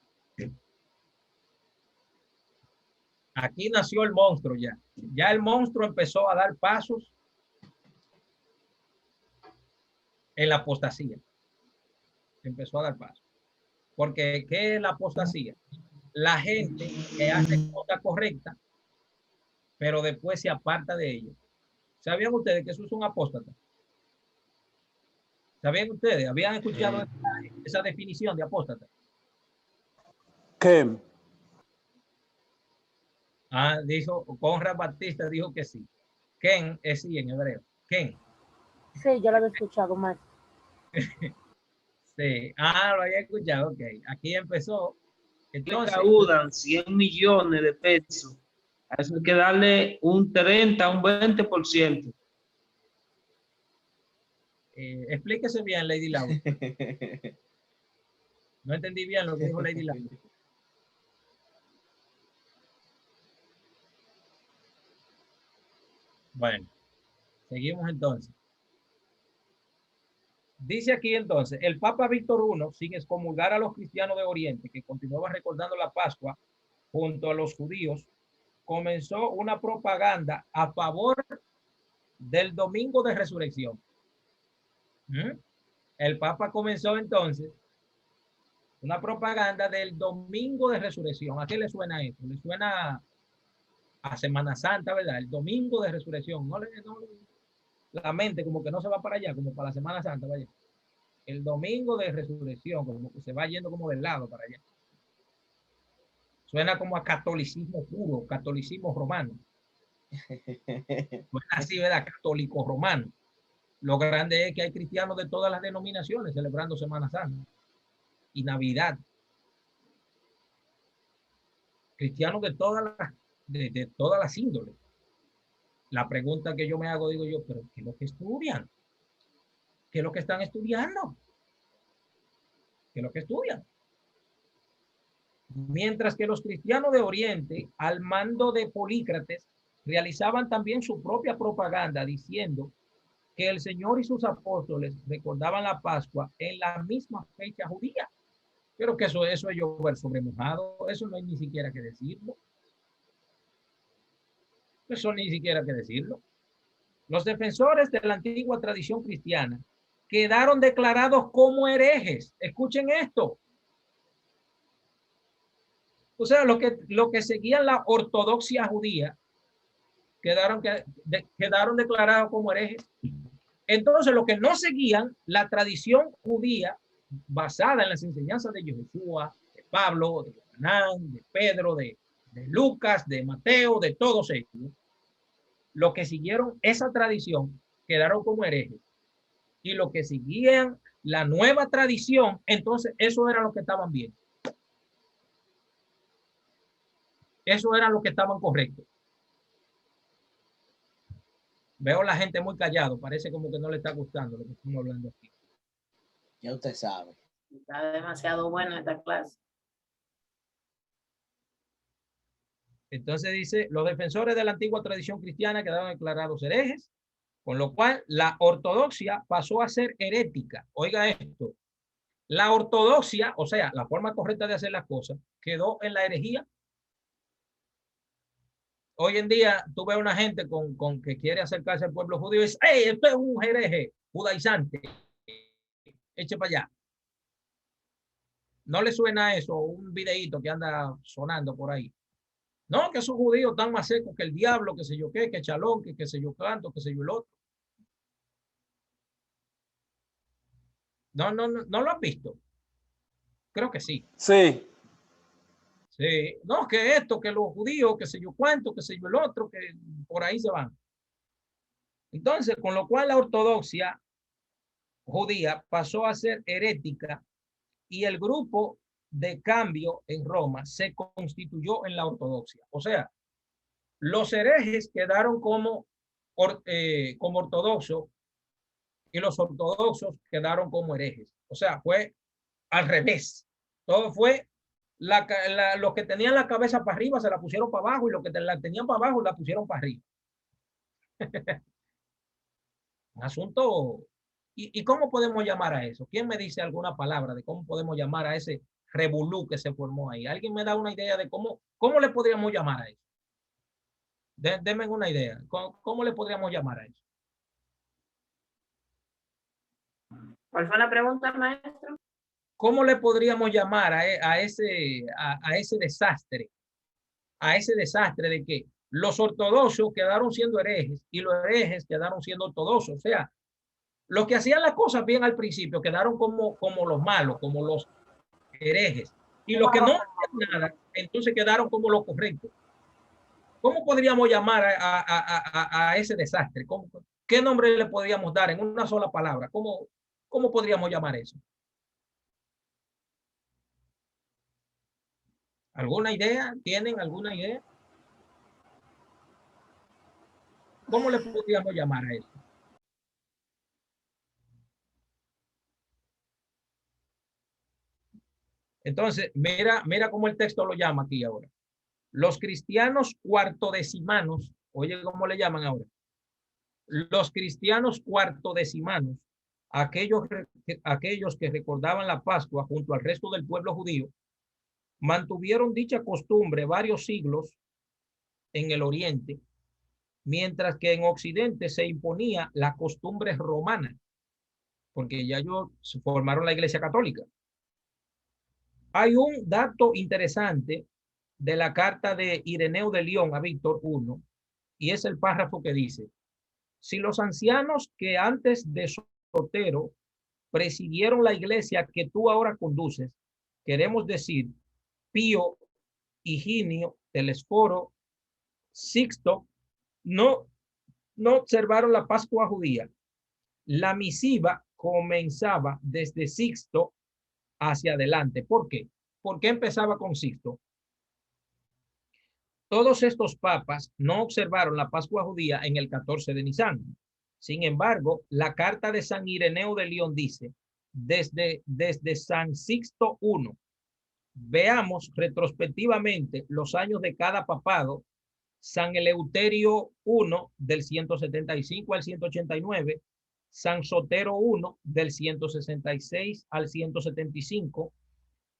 Aquí nació el monstruo ya. Ya el monstruo empezó a dar pasos en la apostasía. Empezó a dar pasos. Porque, ¿qué es la apostasía? La gente que hace cosas correctas, pero después se aparta de ello. ¿Sabían ustedes que eso es un apóstata? ¿Sabían ustedes? ¿Habían escuchado esa definición de apóstata? ¿Qué? Dijo, Conrad Batista dijo que sí. Ken es sí en hebreo. Ken. Sí, yo lo había escuchado más. Sí. Lo había escuchado, ok. Aquí empezó. Entonces, recaudan 100 millones de pesos. A eso hay que darle un 30, un 20%. Explíquese bien, Lady Laura. No entendí bien lo que dijo Lady Laura. Bueno, seguimos entonces. Dice aquí entonces, el Papa Víctor I, sin excomulgar a los cristianos de Oriente, que continuaban recordando la Pascua junto a los judíos, comenzó una propaganda a favor del domingo de resurrección. El Papa comenzó entonces una propaganda del domingo de resurrección. ¿A qué le suena esto? Le suena a Semana Santa, ¿verdad? El domingo de resurrección. No, la mente como que no se va para allá, como para la Semana Santa, vaya. El domingo de resurrección, como que se va yendo como del lado para allá. Suena como a catolicismo puro, catolicismo romano. Suena así, ¿verdad? Católico romano. Lo grande es que hay cristianos de todas las denominaciones celebrando Semana Santa y Navidad. Cristianos de todas las índoles. La pregunta que yo me hago, digo yo, pero ¿qué es lo que estudian? ¿Qué es lo que están estudiando? ¿Qué es lo que estudian? Mientras que los cristianos de Oriente, al mando de Polícrates, realizaban también su propia propaganda diciendo que el Señor y sus apóstoles recordaban la Pascua en la misma fecha judía. Pero que eso es llover sobre mojado, eso no hay ni siquiera que decirlo. Eso ni siquiera que decirlo. Los defensores de la antigua tradición cristiana quedaron declarados como herejes. Escuchen esto. O sea, lo que seguían la ortodoxia judía quedaron declarados como herejes. Entonces, los que no seguían la tradición judía basada en las enseñanzas de Yeshua, de Pablo, de Hernán, de Pedro, de Lucas, de Mateo, de todos ellos, los que siguieron esa tradición quedaron como herejes. Y los que seguían la nueva tradición, entonces eso era lo que estaban bien. Eso era lo que estaban correctos. Veo a la gente muy callado, parece como que no le está gustando lo que estamos hablando aquí. Ya usted sabe. Está demasiado buena esta clase. Entonces dice, los defensores de la antigua tradición cristiana quedaron declarados herejes, con lo cual la ortodoxia pasó a ser herética. Oiga esto, la ortodoxia, o sea, la forma correcta de hacer las cosas, quedó en la herejía. Hoy en día tú ves una gente con que quiere acercarse al pueblo judío y dice, ¡hey, esto es un hereje judaizante! Eche para allá. ¿No le suena eso? Un videíto que anda sonando por ahí. No, que esos judíos están más secos que el diablo, que sé yo qué, que Chalón, que sé yo cuánto, que sé yo el otro. No lo has visto. Creo que sí. Sí. Sí. No, que esto, que los judíos, que sé yo cuánto, que sé yo el otro, que por ahí se van. Entonces, con lo cual la ortodoxia judía pasó a ser herética y el grupo de cambio en Roma se constituyó en la ortodoxia. O sea, los herejes quedaron como como ortodoxos y los ortodoxos quedaron como herejes. O sea, fue al revés. Todo fue, los que tenían la cabeza para arriba se la pusieron para abajo y los que la tenían para abajo la pusieron para arriba. Un asunto. ¿Y cómo podemos llamar a eso? ¿Quién me dice alguna palabra de cómo podemos llamar a ese revolú que se formó ahí? ¿Alguien me da una idea de cómo le podríamos llamar a eso? Denme una idea. ¿Cómo le podríamos llamar a eso? ¿Cuál fue la pregunta, maestro? ¿Cómo le podríamos llamar a ese desastre? A ese desastre de que los ortodoxos quedaron siendo herejes y los herejes quedaron siendo ortodoxos. O sea, los que hacían las cosas bien al principio quedaron como los malos, como los herejes. Y los que no hacían nada, entonces quedaron como los correctos. ¿Cómo podríamos llamar a ese desastre? ¿Qué nombre le podríamos dar en una sola palabra? ¿Cómo podríamos llamar eso? ¿Alguna idea? ¿Tienen alguna idea? ¿Cómo le podríamos llamar a eso? Entonces, mira cómo el texto lo llama aquí ahora. Los cristianos cuartodecimanos, oye cómo le llaman ahora. Los cristianos cuartodecimanos, aquellos que recordaban la Pascua junto al resto del pueblo judío, mantuvieron dicha costumbre varios siglos en el oriente, mientras que en occidente se imponía la costumbre romana, porque ya ellos formaron la iglesia católica. Hay un dato interesante de la carta de Ireneo de León a Víctor I, y es el párrafo que dice: si los ancianos que antes de Sotero presidieron la iglesia que tú ahora conduces, queremos decir Pío, Higinio, Telesforo, Sixto, no observaron la Pascua judía. La misiva comenzaba desde Sixto hacia adelante. ¿Por qué? ¿Por qué empezaba con Sixto? Todos estos papas no observaron la Pascua judía en el 14 de Nisan. Sin embargo, la carta de San Ireneo de León dice, desde San Sixto I, veamos retrospectivamente los años de cada papado. San Eleuterio I del 175 al 189, San Sotero I del 166 al 175,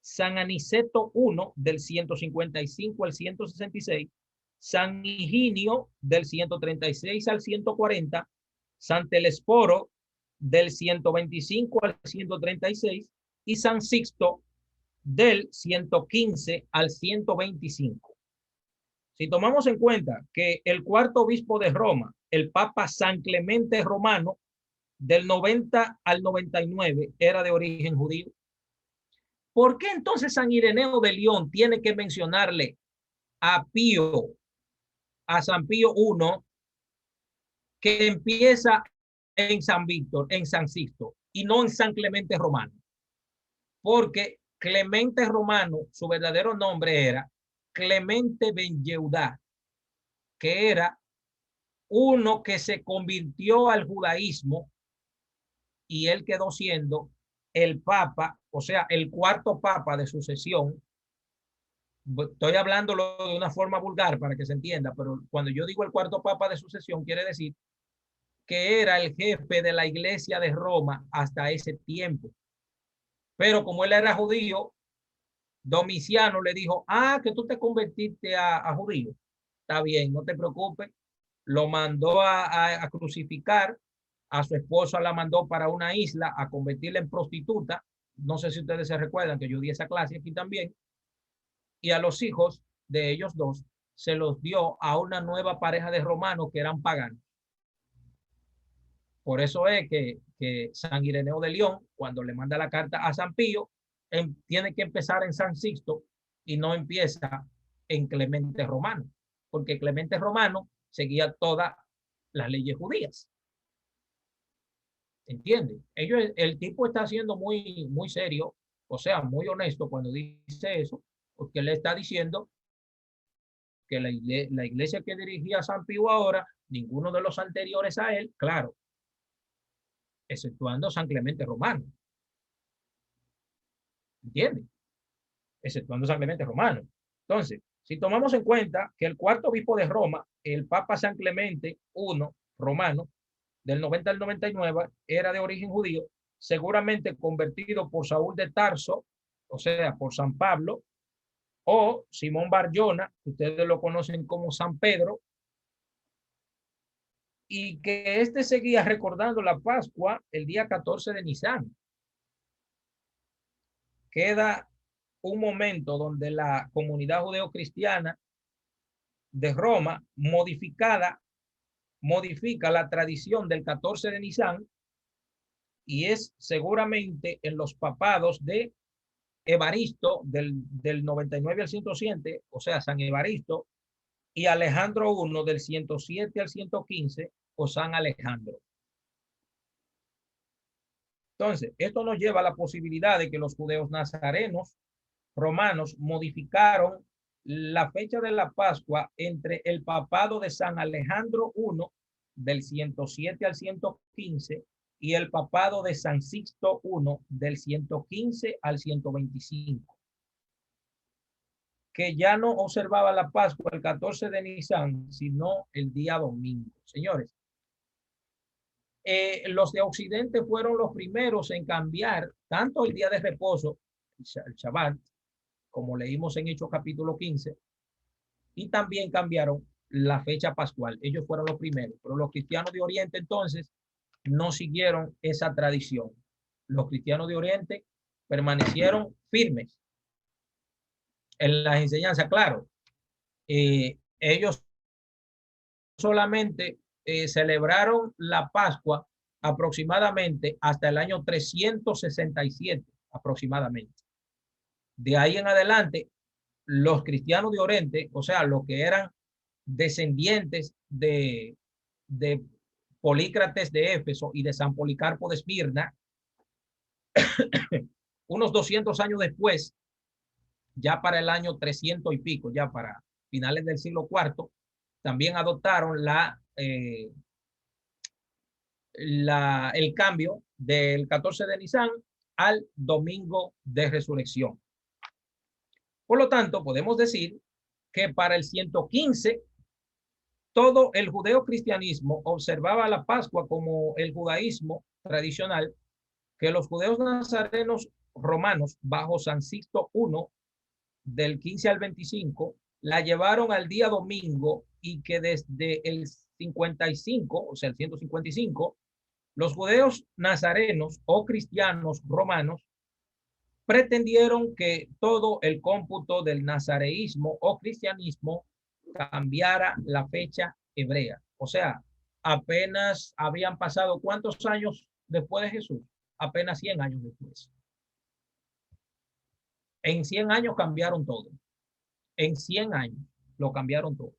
San Aniceto I del 155 al 166, San Higinio del 136 al 140, San Telesforo del 125 al 136 y San Sixto del 115 al 125. Si tomamos en cuenta que el cuarto obispo de Roma, el Papa San Clemente Romano, del 90 al 99 era de origen judío, ¿por qué entonces San Ireneo de León tiene que mencionarle a Pío, a San Pío I, que empieza en San Víctor, en San Sixto, y no en San Clemente Romano? Porque Clemente Romano, su verdadero nombre era Clemente Ben Yehudá, que era uno que se convirtió al judaísmo y él quedó siendo el papa, o sea, el cuarto papa de sucesión. Estoy hablándolo de una forma vulgar para que se entienda, pero cuando yo digo el cuarto papa de sucesión, quiere decir que era el jefe de la iglesia de Roma hasta ese tiempo. Pero como él era judío, Domiciano le dijo, que tú te convertiste a judío. Está bien, no te preocupes. Lo mandó a crucificar. A su esposa la mandó para una isla a convertirla en prostituta. No sé si ustedes se recuerdan que yo di esa clase aquí también. Y a los hijos de ellos dos se los dio a una nueva pareja de romanos que eran paganos. Por eso es que San Ireneo de León, cuando le manda la carta a San Pío, tiene que empezar en San Sixto y no empieza en Clemente Romano, porque Clemente Romano seguía todas las leyes judías. ¿Entiende? El tipo está siendo muy, muy serio, o sea, muy honesto cuando dice eso, porque le está diciendo que la iglesia que dirigía San Pío ahora ninguno de los anteriores a él, claro, exceptuando San Clemente Romano. ¿Entiendes? Exceptuando San Clemente Romano. Entonces, si tomamos en cuenta que el cuarto obispo de Roma, el Papa San Clemente I Romano, del 90 al 99, era de origen judío, seguramente convertido por Saúl de Tarso, o sea, por San Pablo, o Simón Barjona, ustedes lo conocen como San Pedro, y que este seguía recordando la Pascua el día 14 de Nisan. Queda un momento donde la comunidad judeocristiana de Roma modifica la tradición del 14 de Nisan, y es seguramente en los papados de Evaristo del 99 al 107, o sea, San Evaristo, y Alejandro I del 107 al 115, o San Alejandro. Entonces, esto nos lleva a la posibilidad de que los judeos nazarenos romanos modificaron la fecha de la Pascua entre el papado de San Alejandro I del 107 al 115 y el papado de San Sixto I del 115 al 125, que ya no observaba la Pascua el 14 de Nisan, sino el día domingo. Señores, los de Occidente fueron los primeros en cambiar tanto el día de reposo, el Shabbat, como leímos en Hechos capítulo 15, y también cambiaron la fecha pascual. Ellos fueron los primeros, pero los cristianos de Oriente entonces no siguieron esa tradición. Los cristianos de Oriente permanecieron firmes en las enseñanzas. Claro, ellos solamente celebraron la Pascua aproximadamente hasta el año 367, aproximadamente. De ahí en adelante, los cristianos de Oriente, o sea, los que eran descendientes de Polícrates de Éfeso y de San Policarpo de Esmirna, unos 200 años después, ya para el año 300 y pico, ya para finales del siglo IV, también adoptaron el cambio del 14 de Nisan al domingo de resurrección. Por lo tanto, podemos decir que para el 115, todo el judeocristianismo observaba la Pascua como el judaísmo tradicional, que los judeos nazarenos romanos bajo San Sixto I del 15 al 25 la llevaron al día domingo, y que desde el 55, o sea, el 155, los judeos nazarenos o cristianos romanos pretendieron que todo el cómputo del nazareísmo o cristianismo cambiara la fecha hebrea. O sea, apenas habían pasado ¿cuántos años después de Jesús? Apenas 100 años después. En 100 años cambiaron todo. En 100 años lo cambiaron todo.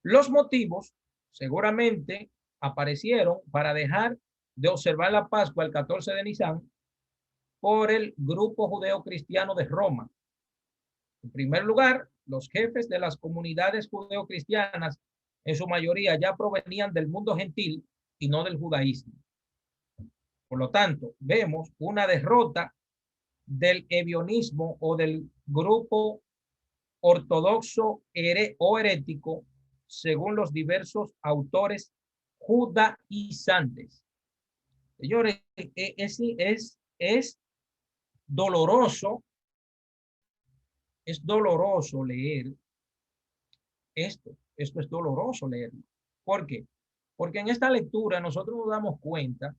Los motivos seguramente aparecieron para dejar de observar la Pascua el 14 de Nisan por el grupo judeo-cristiano de Roma. En primer lugar, los jefes de las comunidades judeo-cristianas, en su mayoría ya provenían del mundo gentil y no del judaísmo. Por lo tanto, vemos una derrota del ebionismo o del grupo ortodoxo o herético, según los diversos autores judaizantes. Señores, es doloroso leer esto. Esto es doloroso leerlo. ¿Por qué? Porque en esta lectura nosotros nos damos cuenta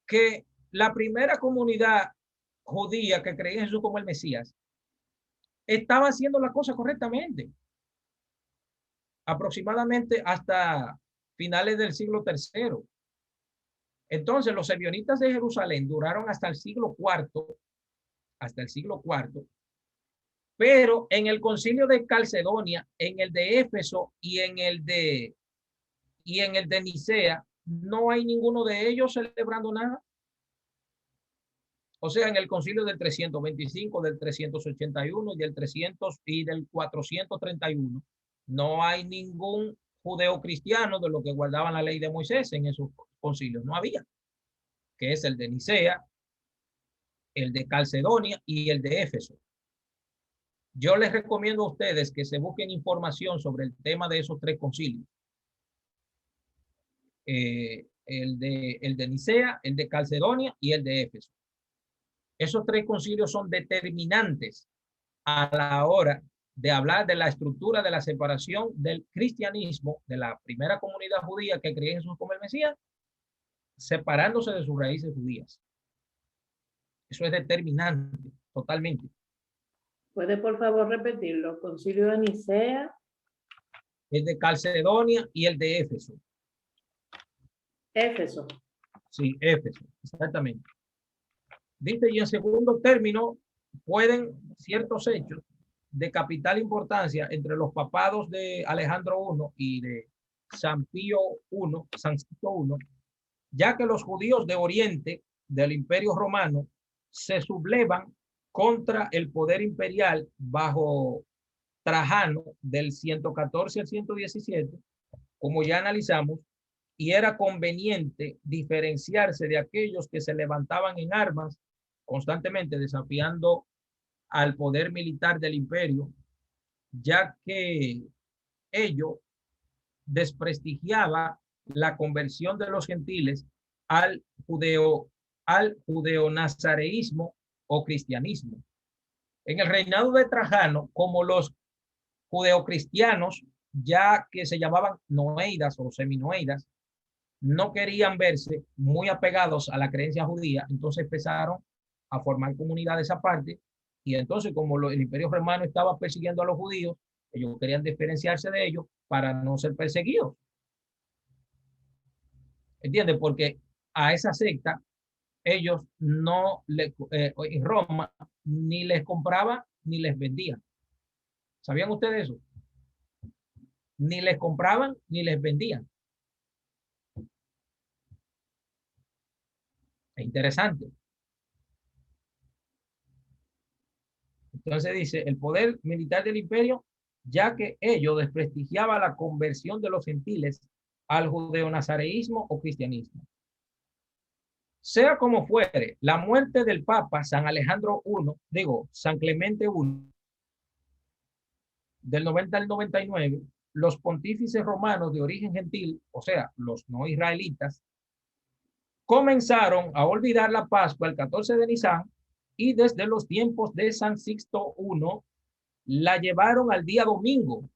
que la primera comunidad judía que creía en Jesús como el Mesías estaba haciendo la cosa correctamente, aproximadamente hasta finales del siglo III. Entonces, los ebionitas de Jerusalén duraron hasta el siglo IV, pero en el concilio de Calcedonia, en el de Éfeso y en el de Nicea, no hay ninguno de ellos celebrando nada. O sea, en el concilio del 325, del 381 y del 431, No hay ningún judeo-cristiano de los que guardaban la ley de Moisés en esos concilios. No había, que es el de Nicea, el de Calcedonia y el de Éfeso. Yo les recomiendo a ustedes que se busquen información sobre el tema de esos tres concilios. El de Nicea, el de Calcedonia y el de Éfeso. Esos tres concilios son determinantes a la hora de hablar de la estructura de la separación del cristianismo, de la primera comunidad judía que creía en Jesús como el Mesías, separándose de sus raíces judías. Eso es determinante, totalmente. ¿Puede por favor repetirlo? Concilio de Nicea. El de Calcedonia y el de Éfeso. Éfeso. Sí, Éfeso, exactamente. Dice, y en segundo término, pueden ciertos hechos de capital importancia entre los papados de Alejandro I y de San Pío I, San Sixto I, ya que los judíos de Oriente del Imperio Romano se sublevan contra el poder imperial bajo Trajano del 114 al 117, como ya analizamos, y era conveniente diferenciarse de aquellos que se levantaban en armas constantemente desafiando al poder militar del imperio, ya que ello desprestigiaba la conversión de los gentiles al judeo-nazareísmo o cristianismo. En el reinado de Trajano, como los judeocristianos, ya que se llamaban noeidas o seminoeidas, no querían verse muy apegados a la creencia judía, entonces empezaron a formar comunidades aparte, y entonces como el Imperio Romano estaba persiguiendo a los judíos, ellos querían diferenciarse de ellos para no ser perseguidos. ¿Entiendes? Porque a esa secta ellos no en Roma ni les compraban ni les vendían. ¿Sabían ustedes eso? Ni les compraban ni les vendían. Es interesante. Entonces dice, el poder militar del imperio, ya que ello desprestigiaba la conversión de los gentiles al judeo-nazareísmo o cristianismo. Sea como fuere, la muerte del Papa San Alejandro I, San Clemente I, del 90 al 99, los pontífices romanos de origen gentil, o sea, los no israelitas, comenzaron a olvidar la Pascua el 14 de Nisan y desde los tiempos de San Sixto I la llevaron al día domingo.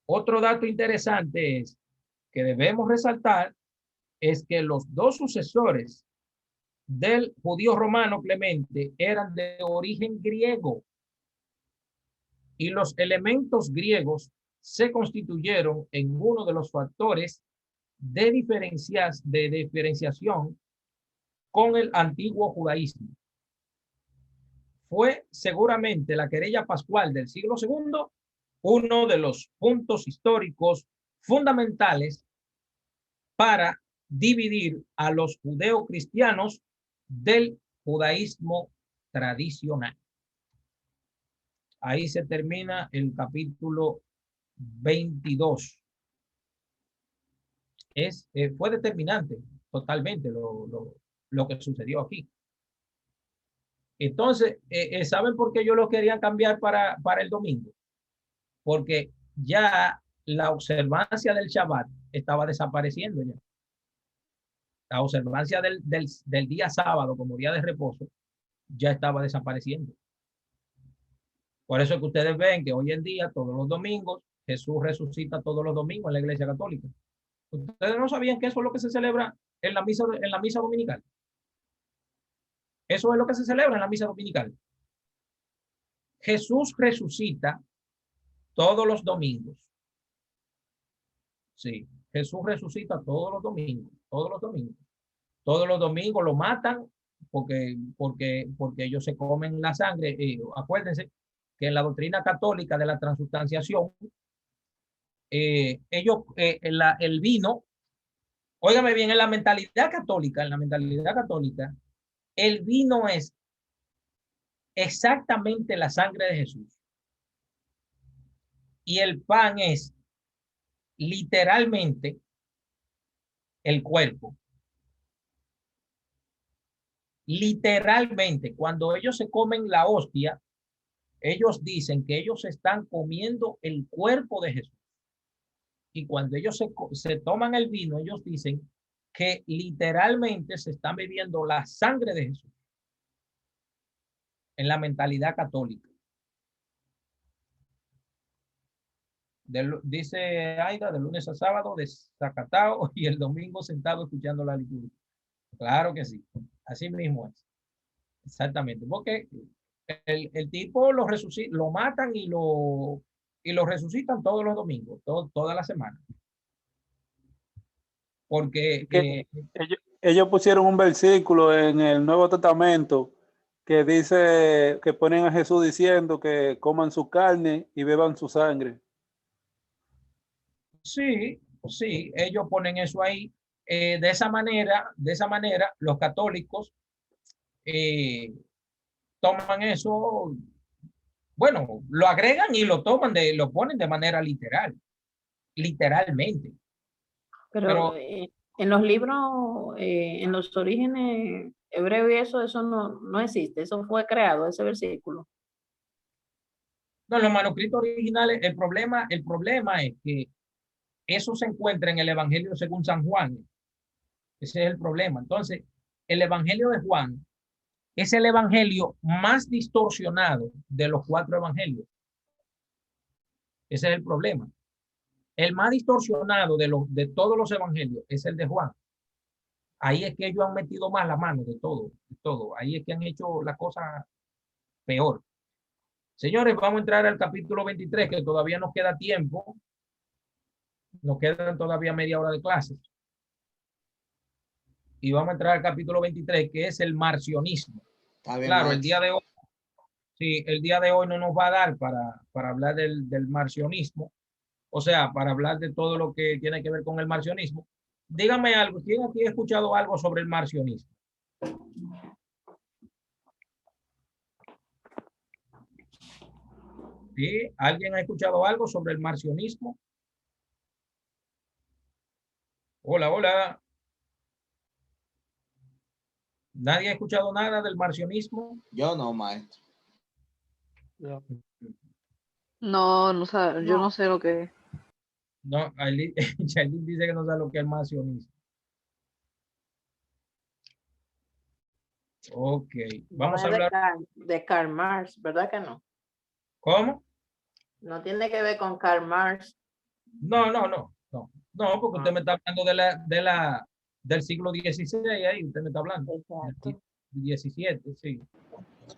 Otro dato interesante es que debemos resaltar es que los dos sucesores del judío romano Clemente eran de origen griego y los elementos griegos se constituyeron en uno de los factores de diferenciación con el antiguo judaísmo. Fue seguramente la querella pascual del siglo II uno de los puntos históricos fundamentales para dividir a los judeocristianos del judaísmo tradicional. Ahí se termina el capítulo 22. Fue determinante totalmente lo que sucedió aquí. Entonces, ¿saben por qué yo lo querían cambiar para el domingo? Porque ya la observancia del Shabbat estaba desapareciendo ya. La observancia del día sábado como día de reposo ya estaba desapareciendo. Por eso es que ustedes ven que hoy en día, todos los domingos, Jesús resucita todos los domingos en la Iglesia Católica. Ustedes no sabían que eso es lo que se celebra en la misa dominical. Eso es lo que se celebra en la misa dominical. Jesús resucita todos los domingos. Sí, Jesús resucita todos los domingos, todos los domingos. Todos los domingos lo matan porque ellos se comen la sangre. Acuérdense que en la doctrina católica de la transustanciación, el vino, óigame bien, en la mentalidad católica, el vino es exactamente la sangre de Jesús. Y el pan es literalmente el cuerpo. Literalmente, cuando ellos se comen la hostia, ellos dicen que ellos están comiendo el cuerpo de Jesús. Y cuando ellos se toman el vino, ellos dicen que literalmente se están bebiendo la sangre de Jesús. En la mentalidad católica. Dice Aida, de lunes a sábado, desacatado, y el domingo sentado escuchando la liturgia. Claro que sí, así mismo es. Exactamente, porque el tipo lo matan y lo resucitan todos los domingos, toda la semana. Porque ellos pusieron un versículo en el Nuevo Testamento que dice, que ponen a Jesús diciendo que coman su carne y beban su sangre. Sí, sí, ellos ponen eso ahí. De esa manera, los católicos toman eso, bueno, lo agregan y lo ponen de manera literalmente. Pero en los libros, en los orígenes hebreos y eso no existe, eso fue creado, ese versículo. No, en los manuscritos originales, el problema es que eso se encuentra en el Evangelio según San Juan. Ese es el problema. Entonces, el Evangelio de Juan es el evangelio más distorsionado de los 4 evangelios. Ese es el problema. El más distorsionado de todos los evangelios es el de Juan. Ahí es que ellos han metido más la mano de todo. Ahí es que han hecho la cosa peor. Señores, vamos a entrar al capítulo 23, que todavía nos queda tiempo. Nos quedan todavía media hora de clases. Y vamos a entrar al capítulo 23, que es el marcionismo. Claro, el día de hoy, sí, el día de hoy no nos va a dar para hablar del marcionismo, o sea, para hablar de todo lo que tiene que ver con el marcionismo. Dígame algo, ¿quién aquí ha escuchado algo sobre el marcionismo? ¿Sí? ¿Alguien ha escuchado algo sobre el marcionismo? Hola, hola. ¿Nadie ha escuchado nada del marcionismo? Yo no, maestro. No sabe, yo no sé lo que es. No, Chailin dice que no sabe lo que es el marcionismo. Ok, vamos a hablar. De Karl Marx, ¿verdad que no? ¿Cómo? No tiene que ver con Karl Marx. No, porque usted me está hablando del siglo XVI, ahí usted me está hablando. Exacto. 17, sí.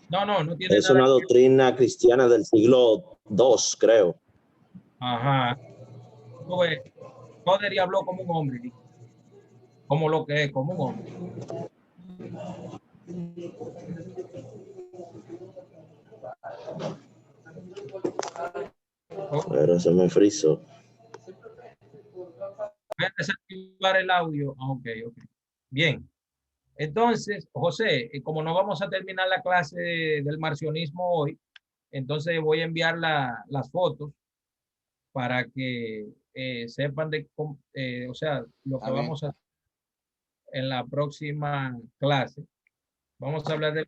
No tiene Es nada. una doctrina cristiana del siglo II, creo. Ajá. Joder, y habló como un hombre. Como lo que es, como un hombre. Pero se me frizó. Voy a desactivar el audio. Ok. Bien. Entonces, José, como no vamos a terminar la clase del marcionismo hoy, entonces voy a enviar las fotos para que sepan o sea, lo que vamos a hacer en la próxima clase. Vamos a hablar de